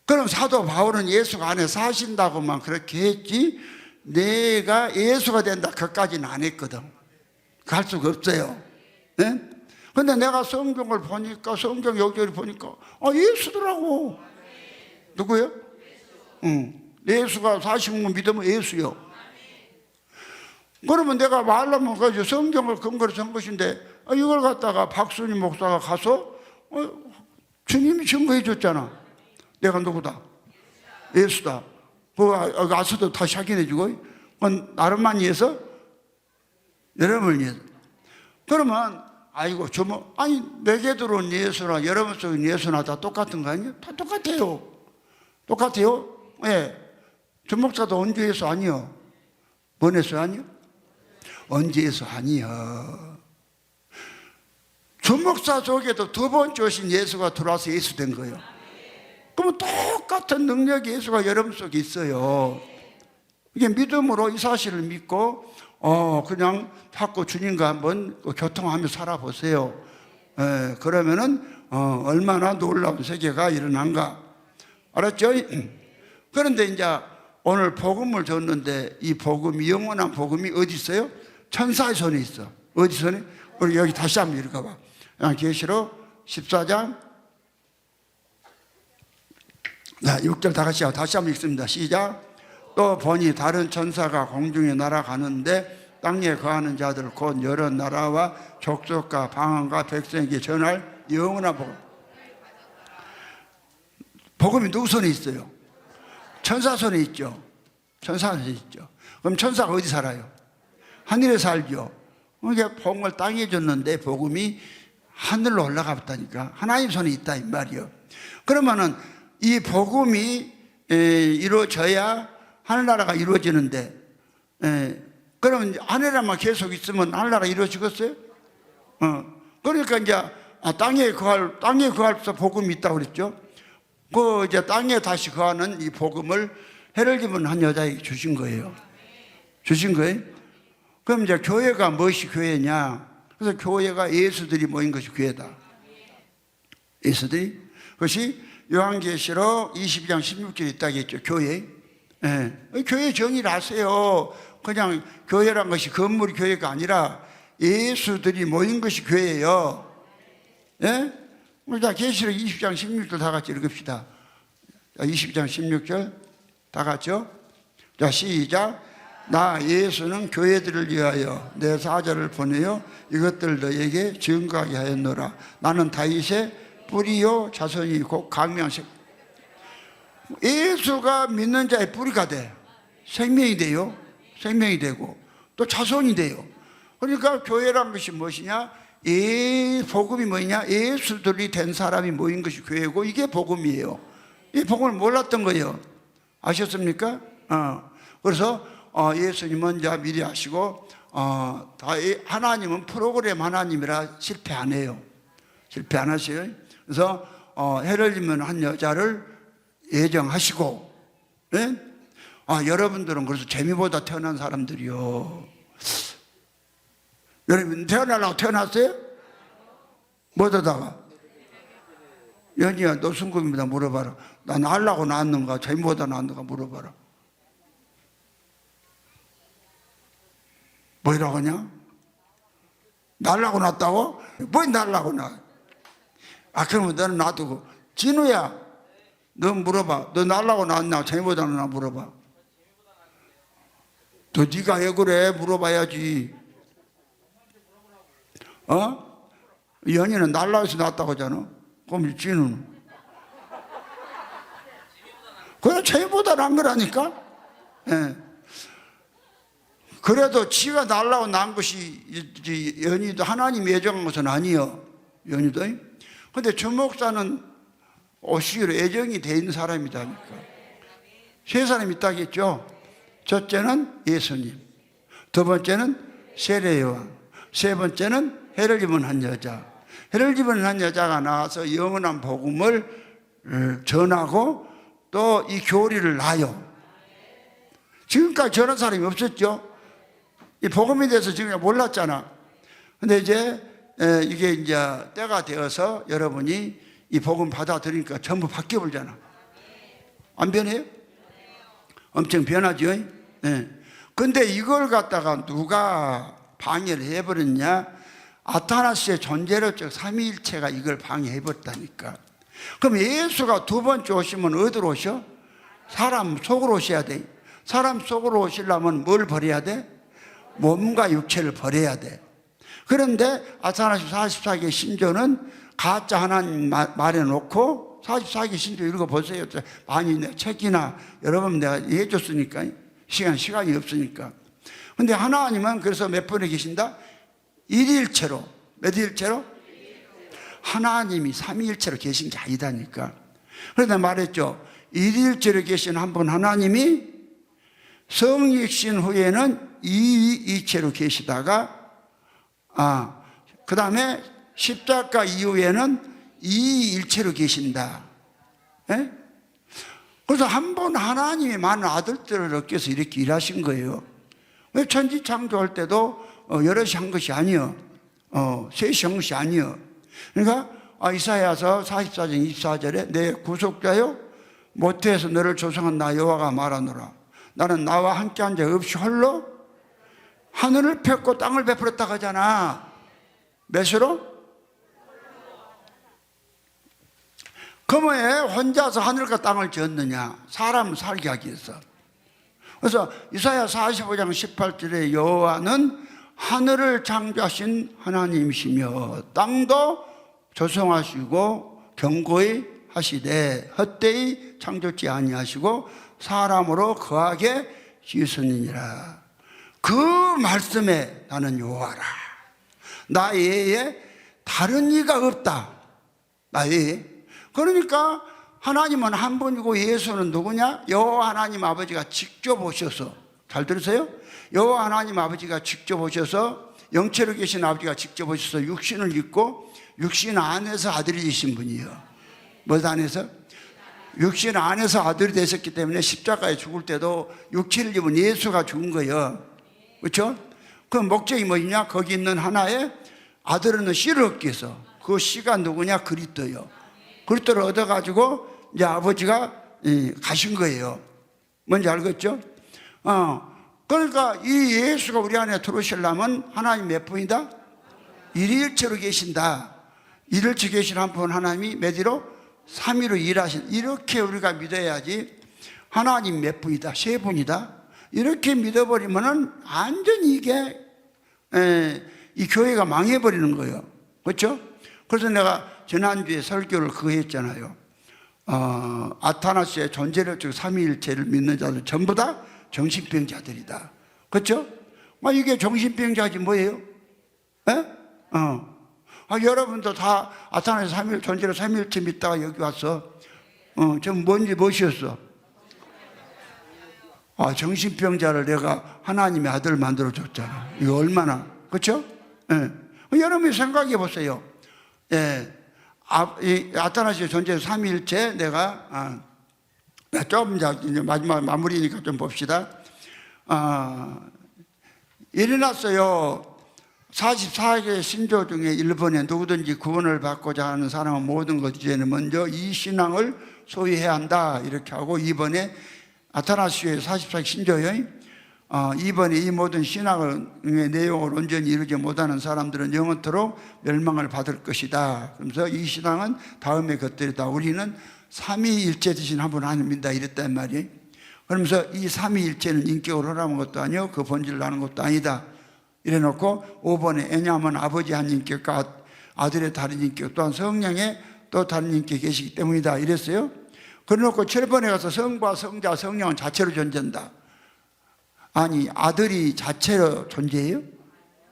그럼 사도 바울은 예수가 안에 사신다고만 그렇게 했지 내가 예수가 된다 그까지는 안 했거든. 갈 수가 없어요. 근데 내가 성경을 보니까 성경 여기를 보니까 예수더라고. 누구요? 예수가 사신 거 믿으면 예수요. 그러면 내가 말하면 그 성경을 근거로 한 것인데 이걸 갖다가 박순희 목사가 가서 주님이 증거해 줬잖아. 내가 누구다? 예수다. 가서도 다시 확인해 주고 나름만 위해서 여러분을 위해서. 그러면 내게 들어온 예수나 여러분 속에 예수나 다 똑같은 거 아니에요? 다 똑같아요. 똑같아요? 예. 주목사도 언제 예수 아니요? 뭔 예수 아니요? 언제 예수 아니요? 주목사 속에도 두 번째 오신 예수가 들어와서 예수 된 거예요. 그러면 똑같은 능력이 예수가 여러분 속에 있어요. 이게 믿음으로 이 사실을 믿고 그냥 자꾸 주님과 한번 교통하며 살아보세요. 그러면은 얼마나 놀라운 세계가 일어난가. 알았죠? 그런데 이제 오늘 복음을 줬는데 이 복음이 영원한 복음이 어디 있어요? 천사의 손에 있어. 어디 손에? 우리 여기 다시 한번 읽어봐. 계시록 14장 6절 다 같이 다시 한번 읽습니다. 시작. 또 보니 다른 천사가 공중에 날아가는데 땅에 거하는 자들 곧 여러 나라와 족속과 방언과 백성에게 전할 영원한 복음. 복음이 누구 손에 있어요? 천사 손에 있죠. 천사 손에 있죠. 그럼 천사가 어디 살아요? 하늘에 살죠. 그러니까 복음을 땅에 줬는데 복음이 하늘로 올라갔다니까. 하나님 손에 있다 이 말이요. 그러면은 이 복음이 이루어져야 하늘나라가 이루어지는데, 그러면 하늘에만 계속 있으면 하늘나라 이루어지겠어요? 그러니까 이제 땅에 거할서 복음이 있다고 그랬죠. 그 이제 땅에 다시 거하는 이 복음을 해를 입은 한 여자에게 주신 거예요. 주신 거예요. 그럼 이제 교회가 무엇이 교회냐? 그래서 교회가 예수들이 모인 것이 교회다. 예수들이. 그것이 요한계시록 22장 16절에 있다고 했죠. 교회. 교회 정의를 아세요. 그냥 교회란 것이 건물이 교회가 아니라 예수들이 모인 것이 교회예요. 예? 자, 계시록 20장 16절 다 같이 읽읍시다. 자, 20장 16절 다 같이요. 자, 시작. 나 예수는 교회들을 위하여 내 사자를 보내어 이것들 너에게 증거하게 하였노라. 나는 다윗의 뿌리요 자손이 곧 강명식. 예수가 믿는 자의 뿌리가 돼. 생명이 돼요. 생명이 되고 또 자손이 돼요. 그러니까 교회란 것이 무엇이냐? 복음이 뭐냐? 예수들이 된 사람이 모인 것이 교회고, 이게 복음이에요. 이 복음을 몰랐던 거예요. 아셨습니까? 그래서 예수님은 이제 미리 하시고, 하나님은 프로그램 하나님이라 실패 안 해요. 실패 안 하셔요. 그래서 해를 입는 한 여자를 예정하시고, 네? 여러분들은 그래서 재미보다 태어난 사람들이요. 여러분 태어나려고 태어났어요? 뭐하다가? 연희야, 너 순금입니다. 물어봐라. 나 날라고 낳았는가 재미보다 낳았는가 물어봐라. 뭐라고 하냐? 날라고 낳았다고? 뭐 날라고 낳아? 그러면 너는 놔두고, 진우야, 너 물어봐. 너 날라고 낳았나 재미보다 낳았나 물어봐. 너 네가 왜 그래? 물어봐야지. 연희는 날라에서 낳았다고 하잖아. 그럼 진우는? 그래, 재미보다 난 거라니까? 예. 그래도 지가 날라고 난 것이 연희도 하나님 예정한 것은 아니요. 연희도. 근데 주 목사는 오시기로 예정이 돼 있는 사람이다니까. 세 사람이 있다겠죠. 첫째는 예수님, 두 번째는 세례요한, 세 번째는 해를 입은 한 여자. 해를 입은 한 여자가 나와서 영원한 복음을 전하고 또 이 교리를 놔요. 지금까지 저런 사람이 없었죠. 이 복음에 대해서 지금 몰랐잖아. 근데 이제 이게 이제 때가 되어서 여러분이 이 복음 받아들이니까 전부 바뀌어 버리잖아. 안 변해요? 엄청 변하죠. 근데 이걸 갖다가 누가 방해를 해버렸냐? 아타나스의 존재로 즉 삼위일체가 이걸 방해해버렸다니까. 그럼 예수가 두 번째 오시면 어디로 오셔? 사람 속으로 오셔야 돼. 사람 속으로 오시려면 뭘 버려야 돼? 몸과 육체를 버려야 돼. 그런데 아타나스 44개 신조는 가짜 하나님 말해놓고 44개 신조 읽어보세요. 많이 내 책이나 여러 번 내가 얘기해줬으니까. 시간이 없으니까. 근데 하나님은 그래서 몇 분에 계신다? 일일체로. 몇 일체로? 하나님이 삼위일체로 계신 게 아니다니까. 그래서 말했죠. 일일체로 계신 한 분 하나님이 성육신 후에는 이이체로 계시다가 그 다음에 십자가 이후에는 이일체로 계신다. 예? 그래서 한 번 하나님이 많은 아들들을 얻겨서 이렇게 일하신 거예요. 왜 천지 창조할 때도 여럿이 한 것이 아니요, 셋이 한 것이 아니요. 그러니까 이사야서 44장 24절에 내 구속자요 모태에서 너를 조성한 나 여호와가 말하노라. 나는 나와 함께한 자 없이 홀로 하늘을 폈고 땅을 베풀었다고 하잖아. 몇으로? 그럼 왜 혼자서 하늘과 땅을 지었느냐? 사람을 살게 하기 위해서. 그래서 이사야 45장 18절에 여호와는 하늘을 창조하신 하나님이시며 땅도 조성하시고 견고히 하시되 헛되이 창조치 아니하시고 사람으로 거하게 지으셨느니라. 그 말씀에 나는 여호와라. 나 외에 다른 이가 없다. 그러니까 하나님은 한 분이고 예수는 누구냐? 여호와 하나님 아버지가 직접 오셔서, 잘 들으세요? 여호와 하나님 아버지가 직접 오셔서, 영체로 계신 아버지가 직접 오셔서 육신을 입고 육신 안에서 아들이 되신 분이에요. 뭐 안에서? 육신 안에서 아들이 되셨기 때문에 십자가에 죽을 때도 육체를 입은 예수가 죽은 거예요. 그렇죠? 그 목적이 뭐냐? 거기 있는 하나의 아들은 씨를 얻기 위해서. 그 씨가 누구냐? 그리스도요. 그리스도를 얻어가지고 이제 아버지가 가신 거예요. 뭔지 알겠죠? 그러니까 이 예수가 우리 안에 들어오시려면 하나님 몇 분이다? 일일체로 계신다. 일일체 계신 한 분 하나님이 몇 위로? 3위로 일하신. 이렇게 우리가 믿어야지. 하나님 몇 분이다? 세 분이다. 이렇게 믿어버리면은 완전히 이게 이 교회가 망해버리는 거예요. 그렇죠? 그래서 내가 지난주에 설교를 그거 했잖아요. 아타나스의 존재력 삼위일체를 믿는 자들 전부 다 정신병자들이다. 그렇죠? 이게 정신병자지 뭐예요? 여러분도 다 아타나스 존재력 삼위일체 믿다가 여기 왔어. 좀 뭔지 무엇이었어? 정신병자를 내가 하나님의 아들을 만들어줬잖아. 이거 얼마나, 그렇죠? 여러분이 생각해 보세요. 아타나스의 존재 삼위일체 내가 좀 이제 마지막 마무리니까 좀 봅시다. 일어났어요. 44개 신조 중에 1번에 누구든지 구원을 받고자 하는 사람은 모든 것 이제는 먼저 이 신앙을 소유해야 한다 이렇게 하고, 2번에 아타나스의 44개 신조의 2번에 이 모든 신앙의 내용을 온전히 이루지 못하는 사람들은 영원토록 멸망을 받을 것이다. 그러면서 이 신앙은 다음의 것들이다. 우리는 삼위일체 되신 한 분 하나님이다 이랬단 말이에요. 그러면서 이 삼위일체는 인격으로 하라는 것도 아니요 그 본질을 나는 것도 아니다 이래놓고 5번에 왜냐하면 아버지 한 인격과 아들의 다른 인격 또한 성령의 또 다른 인격이 계시기 때문이다 이랬어요. 그래놓고 7번에 가서 성과 성자 성령은 자체로 존재한다. 아니 아들이 자체로 존재해요?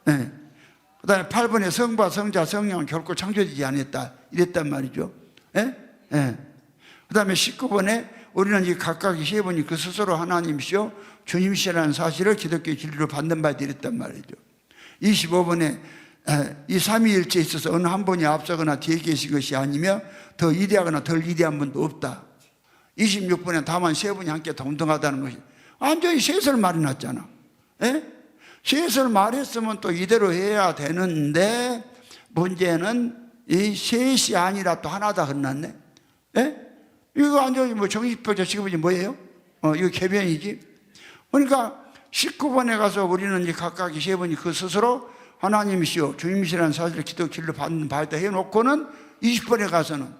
네. 그 다음에 8번에 성과 성자 성령은 결코 창조되지 않았다 이랬단 말이죠. 네? 네. 그 다음에 19번에 우리는 이 각각의 세 분이 그 스스로 하나님이시요 주님이시라는 사실을 기독교의 진리로 받는 바에 이랬단 말이죠. 25번에 이 삼위일체에 있어서 어느 한 분이 앞서거나 뒤에 계신 것이 아니며 더 위대하거나 덜 위대한 분도 없다. 26번에 다만 세 분이 함께 동등하다는 것이 완전히 셋을 말해놨잖아. 셋을 말했으면 또 이대로 해야 되는데 문제는 이 셋이 아니라 또 하나다 끝났네. 이거 완전히 뭐 정신병자 지금이 뭐예요? 이거 개변이지. 그러니까 19번에 가서 우리는 이 각각의 세 분이 그 스스로 하나님이시오 주님이시라는 사실을 기도 길로 받는 바에다 해놓고는 20번에 가서는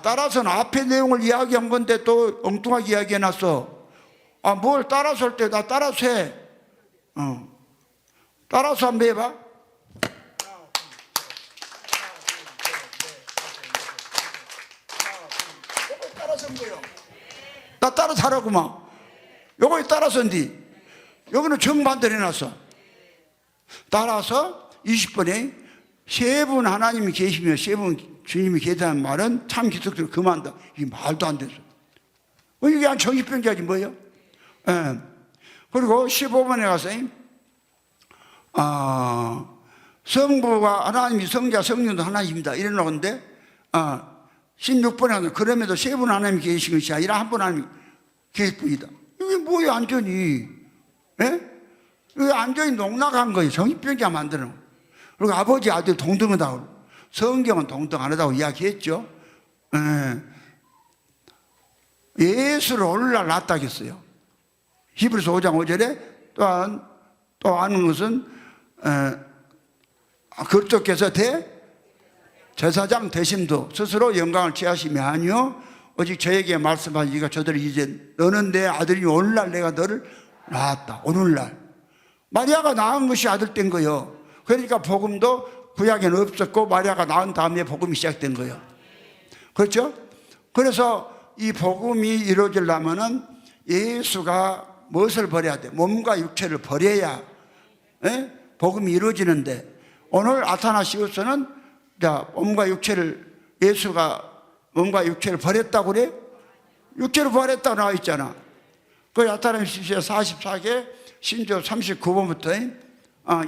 따라서는 앞에 내용을 이야기한 건데 또 엉뚱하게 이야기해놨어. 뭘 따라서 할 때 나 따라서 해. 따라서 한번 해봐. 따라서 한 거요. 나 따라서 하라구만. 요거에 따라서인데 여기는 정반대로 해놨어. 따라서 20번에 세 분 하나님이 계시며 세 분 주님이 계시다는 말은 참 기독교를 금한다. 이게 말도 안 돼서. 이게 한 정신병자지 뭐예요? 그리고 15번에 가서 성부가 하나님이 성자 성령도 하나님입니다 이래 놓은데 16번에 가서 그럼에도 세 분 하나님이 계신 것이 아니라 한 분 하나님이 계실 뿐이다. 이게 뭐예요 완전히. 이게 완전히 농락한 거예요. 정신병자 만드는 거. 그리고 아버지 아들 동등하다고 성경은 동등 안 하다고 이야기했죠. 예수를 오늘날 낳았다겠어요. 히브리서 5장 5절에 또한 또 아는 것은 그쪽께서 제사장 되심도 스스로 영광을 취하심이 아니요 오직 저에게 말씀하시기가 저들을 이제 너는 내 아들이 오늘날 내가 너를 낳았다. 오늘날 마리아가 낳은 것이 아들 된 거예요. 그러니까 복음도 구약에는 없었고 마리아가 낳은 다음에 복음이 시작된 거예요. 그렇죠? 그래서 이 복음이 이루어지려면은 예수가 무엇을 버려야 돼? 몸과 육체를 버려야 복음이 이루어지는데 오늘 아타나시우스는 자, 몸과 육체를, 예수가 몸과 육체를 버렸다고 그래? 육체를 버렸다고 나와 있잖아. 그 아타나시우스 44개 신조 39번부터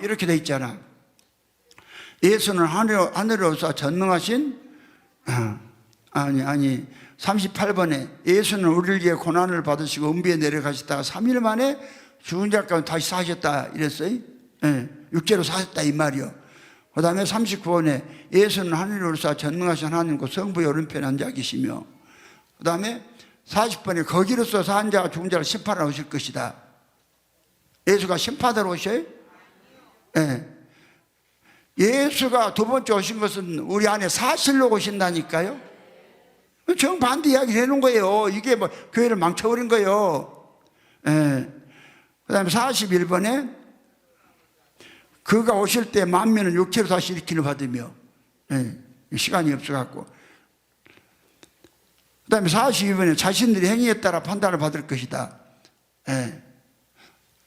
이렇게 돼 있잖아. 예수는 하늘로서 전능하신 38번에 예수는 우리를 위해 고난을 받으시고 은비에 내려가셨다가 3일 만에 죽은 자 가운데 다시 사셨다 이랬어요. 육체로 사셨다 이 말이요. 그 다음에 39번에 예수는 하늘로서 전능하신 하나님과 성부의 오른편에 앉아 계시며, 그 다음에 40번에 거기로서 산 자가 죽은 자를 심판하러 오실 것이다. 예수가 심판하러 오셔요? 예수가 두 번째 오신 것은 우리 안에 사실로 오신다니까요. 정반대 이야기 해놓은 거예요. 이게 뭐 교회를 망쳐버린 거예요. 그 다음에 41번에 그가 오실 때 만민은 육체로 다시 일으키는 받으며, 시간이 없어갖고. 그 다음에 42번에 자신들이 행위에 따라 판단을 받을 것이다.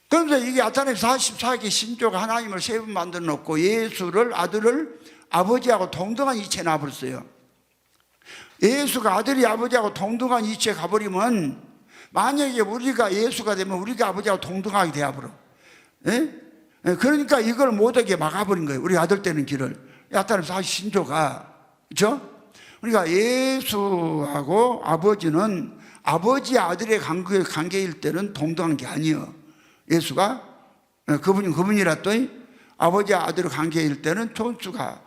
그런데 이게 아타나시 44개 신조가 하나님을 세 분 만들어 놓고 예수를, 아들을 아버지하고 동등한 이체에 놔버렸어요. 예수가 아들이 아버지하고 동등한 이체에 가버리면, 만약에 우리가 예수가 되면 우리가 아버지하고 동등하게 되어버려. 그러니까 이걸 못하게 막아버린 거예요. 우리 아들 되는 길을. 아타나시 40 신조가. 그렇죠? 그러니까 예수하고 아버지는 아버지 아들의 관계일 때는 동등한 게 아니에요. 예수가 그분이라 또 아버지 아들의 관계일 때는 촌수가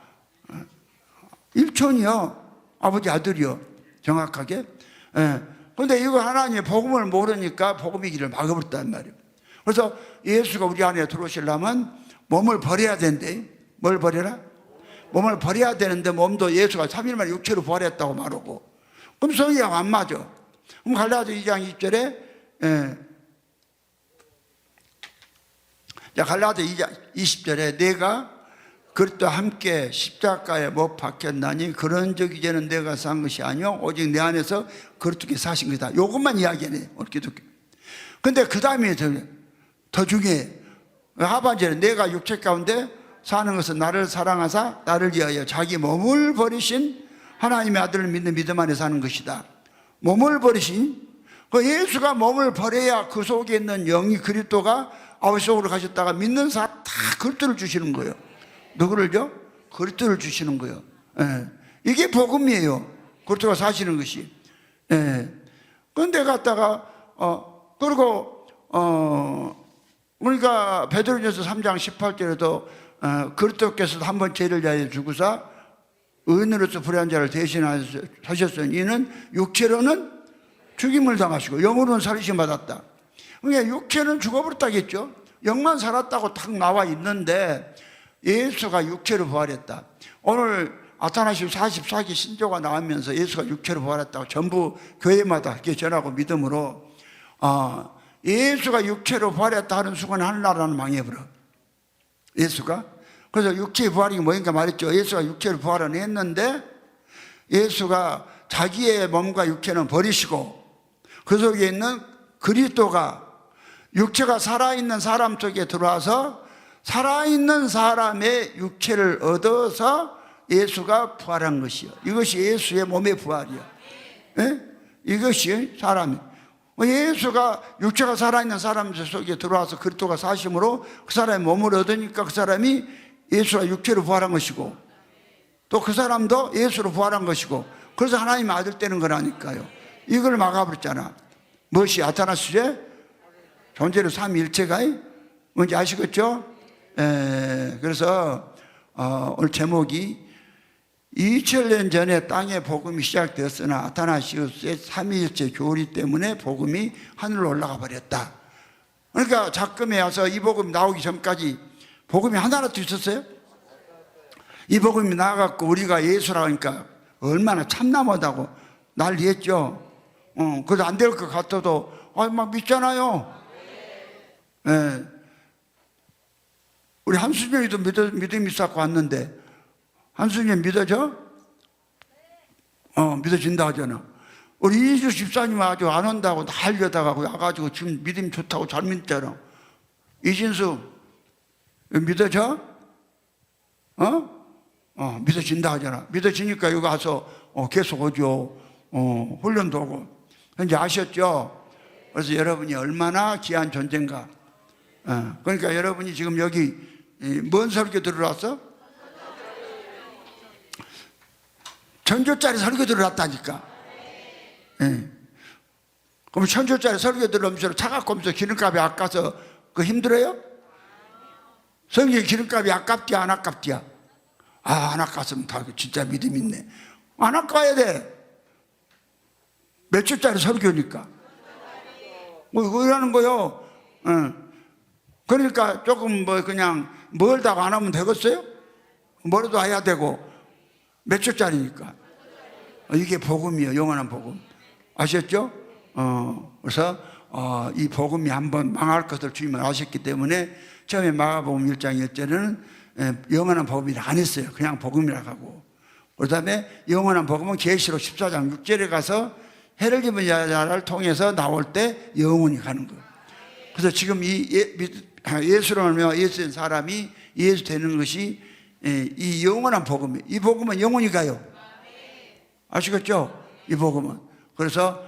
일촌이요. 아버지 아들이요. 정확하게. 그런데 이거 하나님의 복음을 모르니까 복음의 길을 막아버렸단 말이에요. 그래서 예수가 우리 안에 들어오시려면 몸을 버려야 된대. 뭘 버려라? 몸을 버려야 되는데 몸도 예수가 3일 만에 육체로 부활했다고 말하고, 그럼 성경하고 안 맞아. 그럼 갈라디아 2장 2절에 갈라디아 2장 20절에 내가 그리스도와 함께 십자가에 못 박혔나니 그런즉 이제는 내가 산 것이 아니요 오직 내 안에서 그리스도께 사신 것이다. 이것만 이야기하네 오늘 기독교. 근데 그 다음에 더 중요해. 하반절에 내가 육체 가운데 사는 것은 나를 사랑하사 나를 위하여 자기 몸을 버리신 하나님의 아들을 믿는 믿음 안에 사는 것이다. 몸을 버리신, 그 예수가 몸을 버려야 그 속에 있는 영이 그리스도가 아버지 속으로 가셨다가 믿는 사람 다 그리스도를 주시는 거예요. 누구를 줘? 그리스도를 주시는 거예요. 이게 복음이에요. 그리스도가 사시는 것이. 그런데 갔다가 그리고 우리가 베드로전서 3장 18절에도 그리스도께서도 한번 죄를 위하여 죽으사 의인으로서 불의한 자를 대신하셨으니 이는 육체로는 죽임을 당하시고 영으로는 살리심 받았다. 그러니까 육체는 죽어버렸다겠죠. 영만 살았다고 딱 나와 있는데 예수가 육체로 부활했다. 오늘 아타나시 44기 신조가 나오면서 예수가 육체로 부활했다고 전부 교회마다 이렇게 전하고 믿음으로 예수가 육체로 부활했다 하는 순간 하늘나라는 망해버려. 예수가. 그래서 육체의 부활이 뭐인가 말했죠. 예수가 육체로 부활은 했는데 예수가 자기의 몸과 육체는 버리시고 그 속에 있는 그리스도가 육체가 살아있는 사람 속에 들어와서 살아있는 사람의 육체를 얻어서 예수가 부활한 것이요. 이것이 예수의 몸의 부활이요. 이것이 사람이. 예수가 육체가 살아있는 사람 속에 들어와서 그리스도가 사심으로 그 사람의 몸을 얻으니까 그 사람이 예수가 육체로 부활한 것이고 또 그 사람도 예수로 부활한 것이고 그래서 하나님의 아들 되는 거라니까요. 이걸 막아버렸잖아. 무엇이 아타나시제? 존재로 삼위일체가 뭔지 아시겠죠? 그래서 오늘 제목이 2000년 전에 땅에 복음이 시작되었으나 아타나시우스의 삼위일체 교리 때문에 복음이 하늘로 올라가 버렸다. 그러니까 작금에 와서 이 복음이 나오기 전까지 복음이 하나라도 있었어요? 이 복음이 나와갖고 우리가 예수라 하니까 얼마나 참남하다고 난리했죠. 그래도 안 될 것 같아도 막 믿잖아요. 우리 한순영이도 믿음이 있었고 왔는데 한순영 믿어져? 믿어진다 하잖아. 우리 이주 집사님 아주 안 온다고 난리다가 와가지고 지금 믿음이 좋다고 잘 믿잖아. 이진수 믿어져? 믿어진다 하잖아. 믿어지니까 여기 와서 계속 오죠. 훈련도 오고. 이제 아셨죠? 그래서 여러분이 얼마나 귀한 존재인가. 그러니까 여러분이 지금 여기 뭔 설교 들어왔어? 천조짜리 설교 들어왔다니까. 그럼 천조짜리 설교 들으면서 차갑고면서 기름값이 아까서 그 힘들어요? 성경에 기름값이 아깝디야 안 아깝디야? 안 아깝으면 다 진짜 믿음 있네. 안 아까워야 돼. 몇 주짜리 설교니까. 뭐 이러는 거요. 그러니까 조금 그냥 멀다가 안 하면 되겠어요? 멀어도 와야 되고 몇 주짜리니까. 이게 복음이에요. 영원한 복음. 아셨죠? 그래서 이 복음이 한번 망할 것을 주님은 아셨기 때문에 처음에 마가복음 1장 1절에는 영원한 복음이라 안 했어요. 그냥 복음이라고 하고. 그 다음에 영원한 복음은 계시록 14장 6절에 가서 해를 입은 자를 통해서 나올 때 영원히 가는 거예요. 그래서 지금 이 예수로 말미암아 예수된 사람이 예수 되는 것이 이 영원한 복음이에요. 이 복음은 영원히 가요. 아시겠죠? 이 복음은. 그래서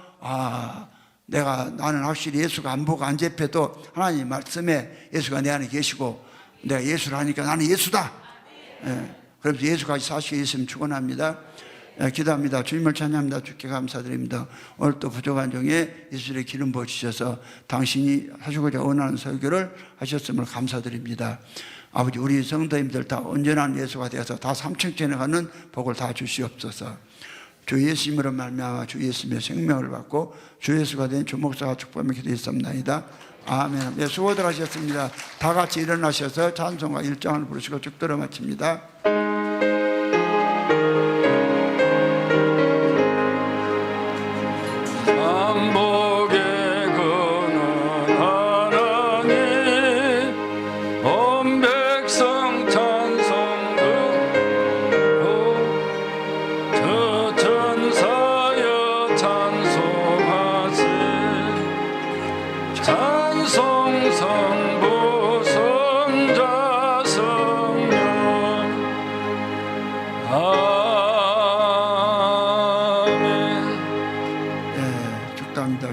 나는 확실히 예수가 안 보고 안 잡혀도 하나님 말씀에 예수가 내 안에 계시고 내가 예수를 하니까 나는 예수다. 그래서 예수까지 사시게 있으면 축원합니다. 기도합니다. 주님을 찬양합니다. 주께 감사드립니다. 오늘 또 부족한 중에 예수의 기름 부어주셔서 당신이 하시고자 원하는 설교를 하셨음을 감사드립니다. 아버지, 우리 성도님들 다 온전한 예수가 되어서 다 삼층전에 가는 복을 다 주시옵소서. 주 예수님으로 말미암아 주 예수님의 생명을 받고 주 예수가 된 주 목사가 축복하며 기도했습니다. 아멘. 네, 수고들 하셨습니다. 다 같이 일어나셔서 찬송과 일장을 부르시고 쭉 들어 마칩니다.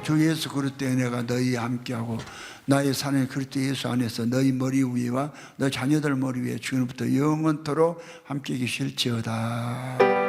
주 예수 그리스도의 은혜가 너희와 함께하고 나의 사는 그리스도 예수 안에서 너희 머리 위와 너희 자녀들 머리 위에 지금부터 영원토록 함께 계실지어다.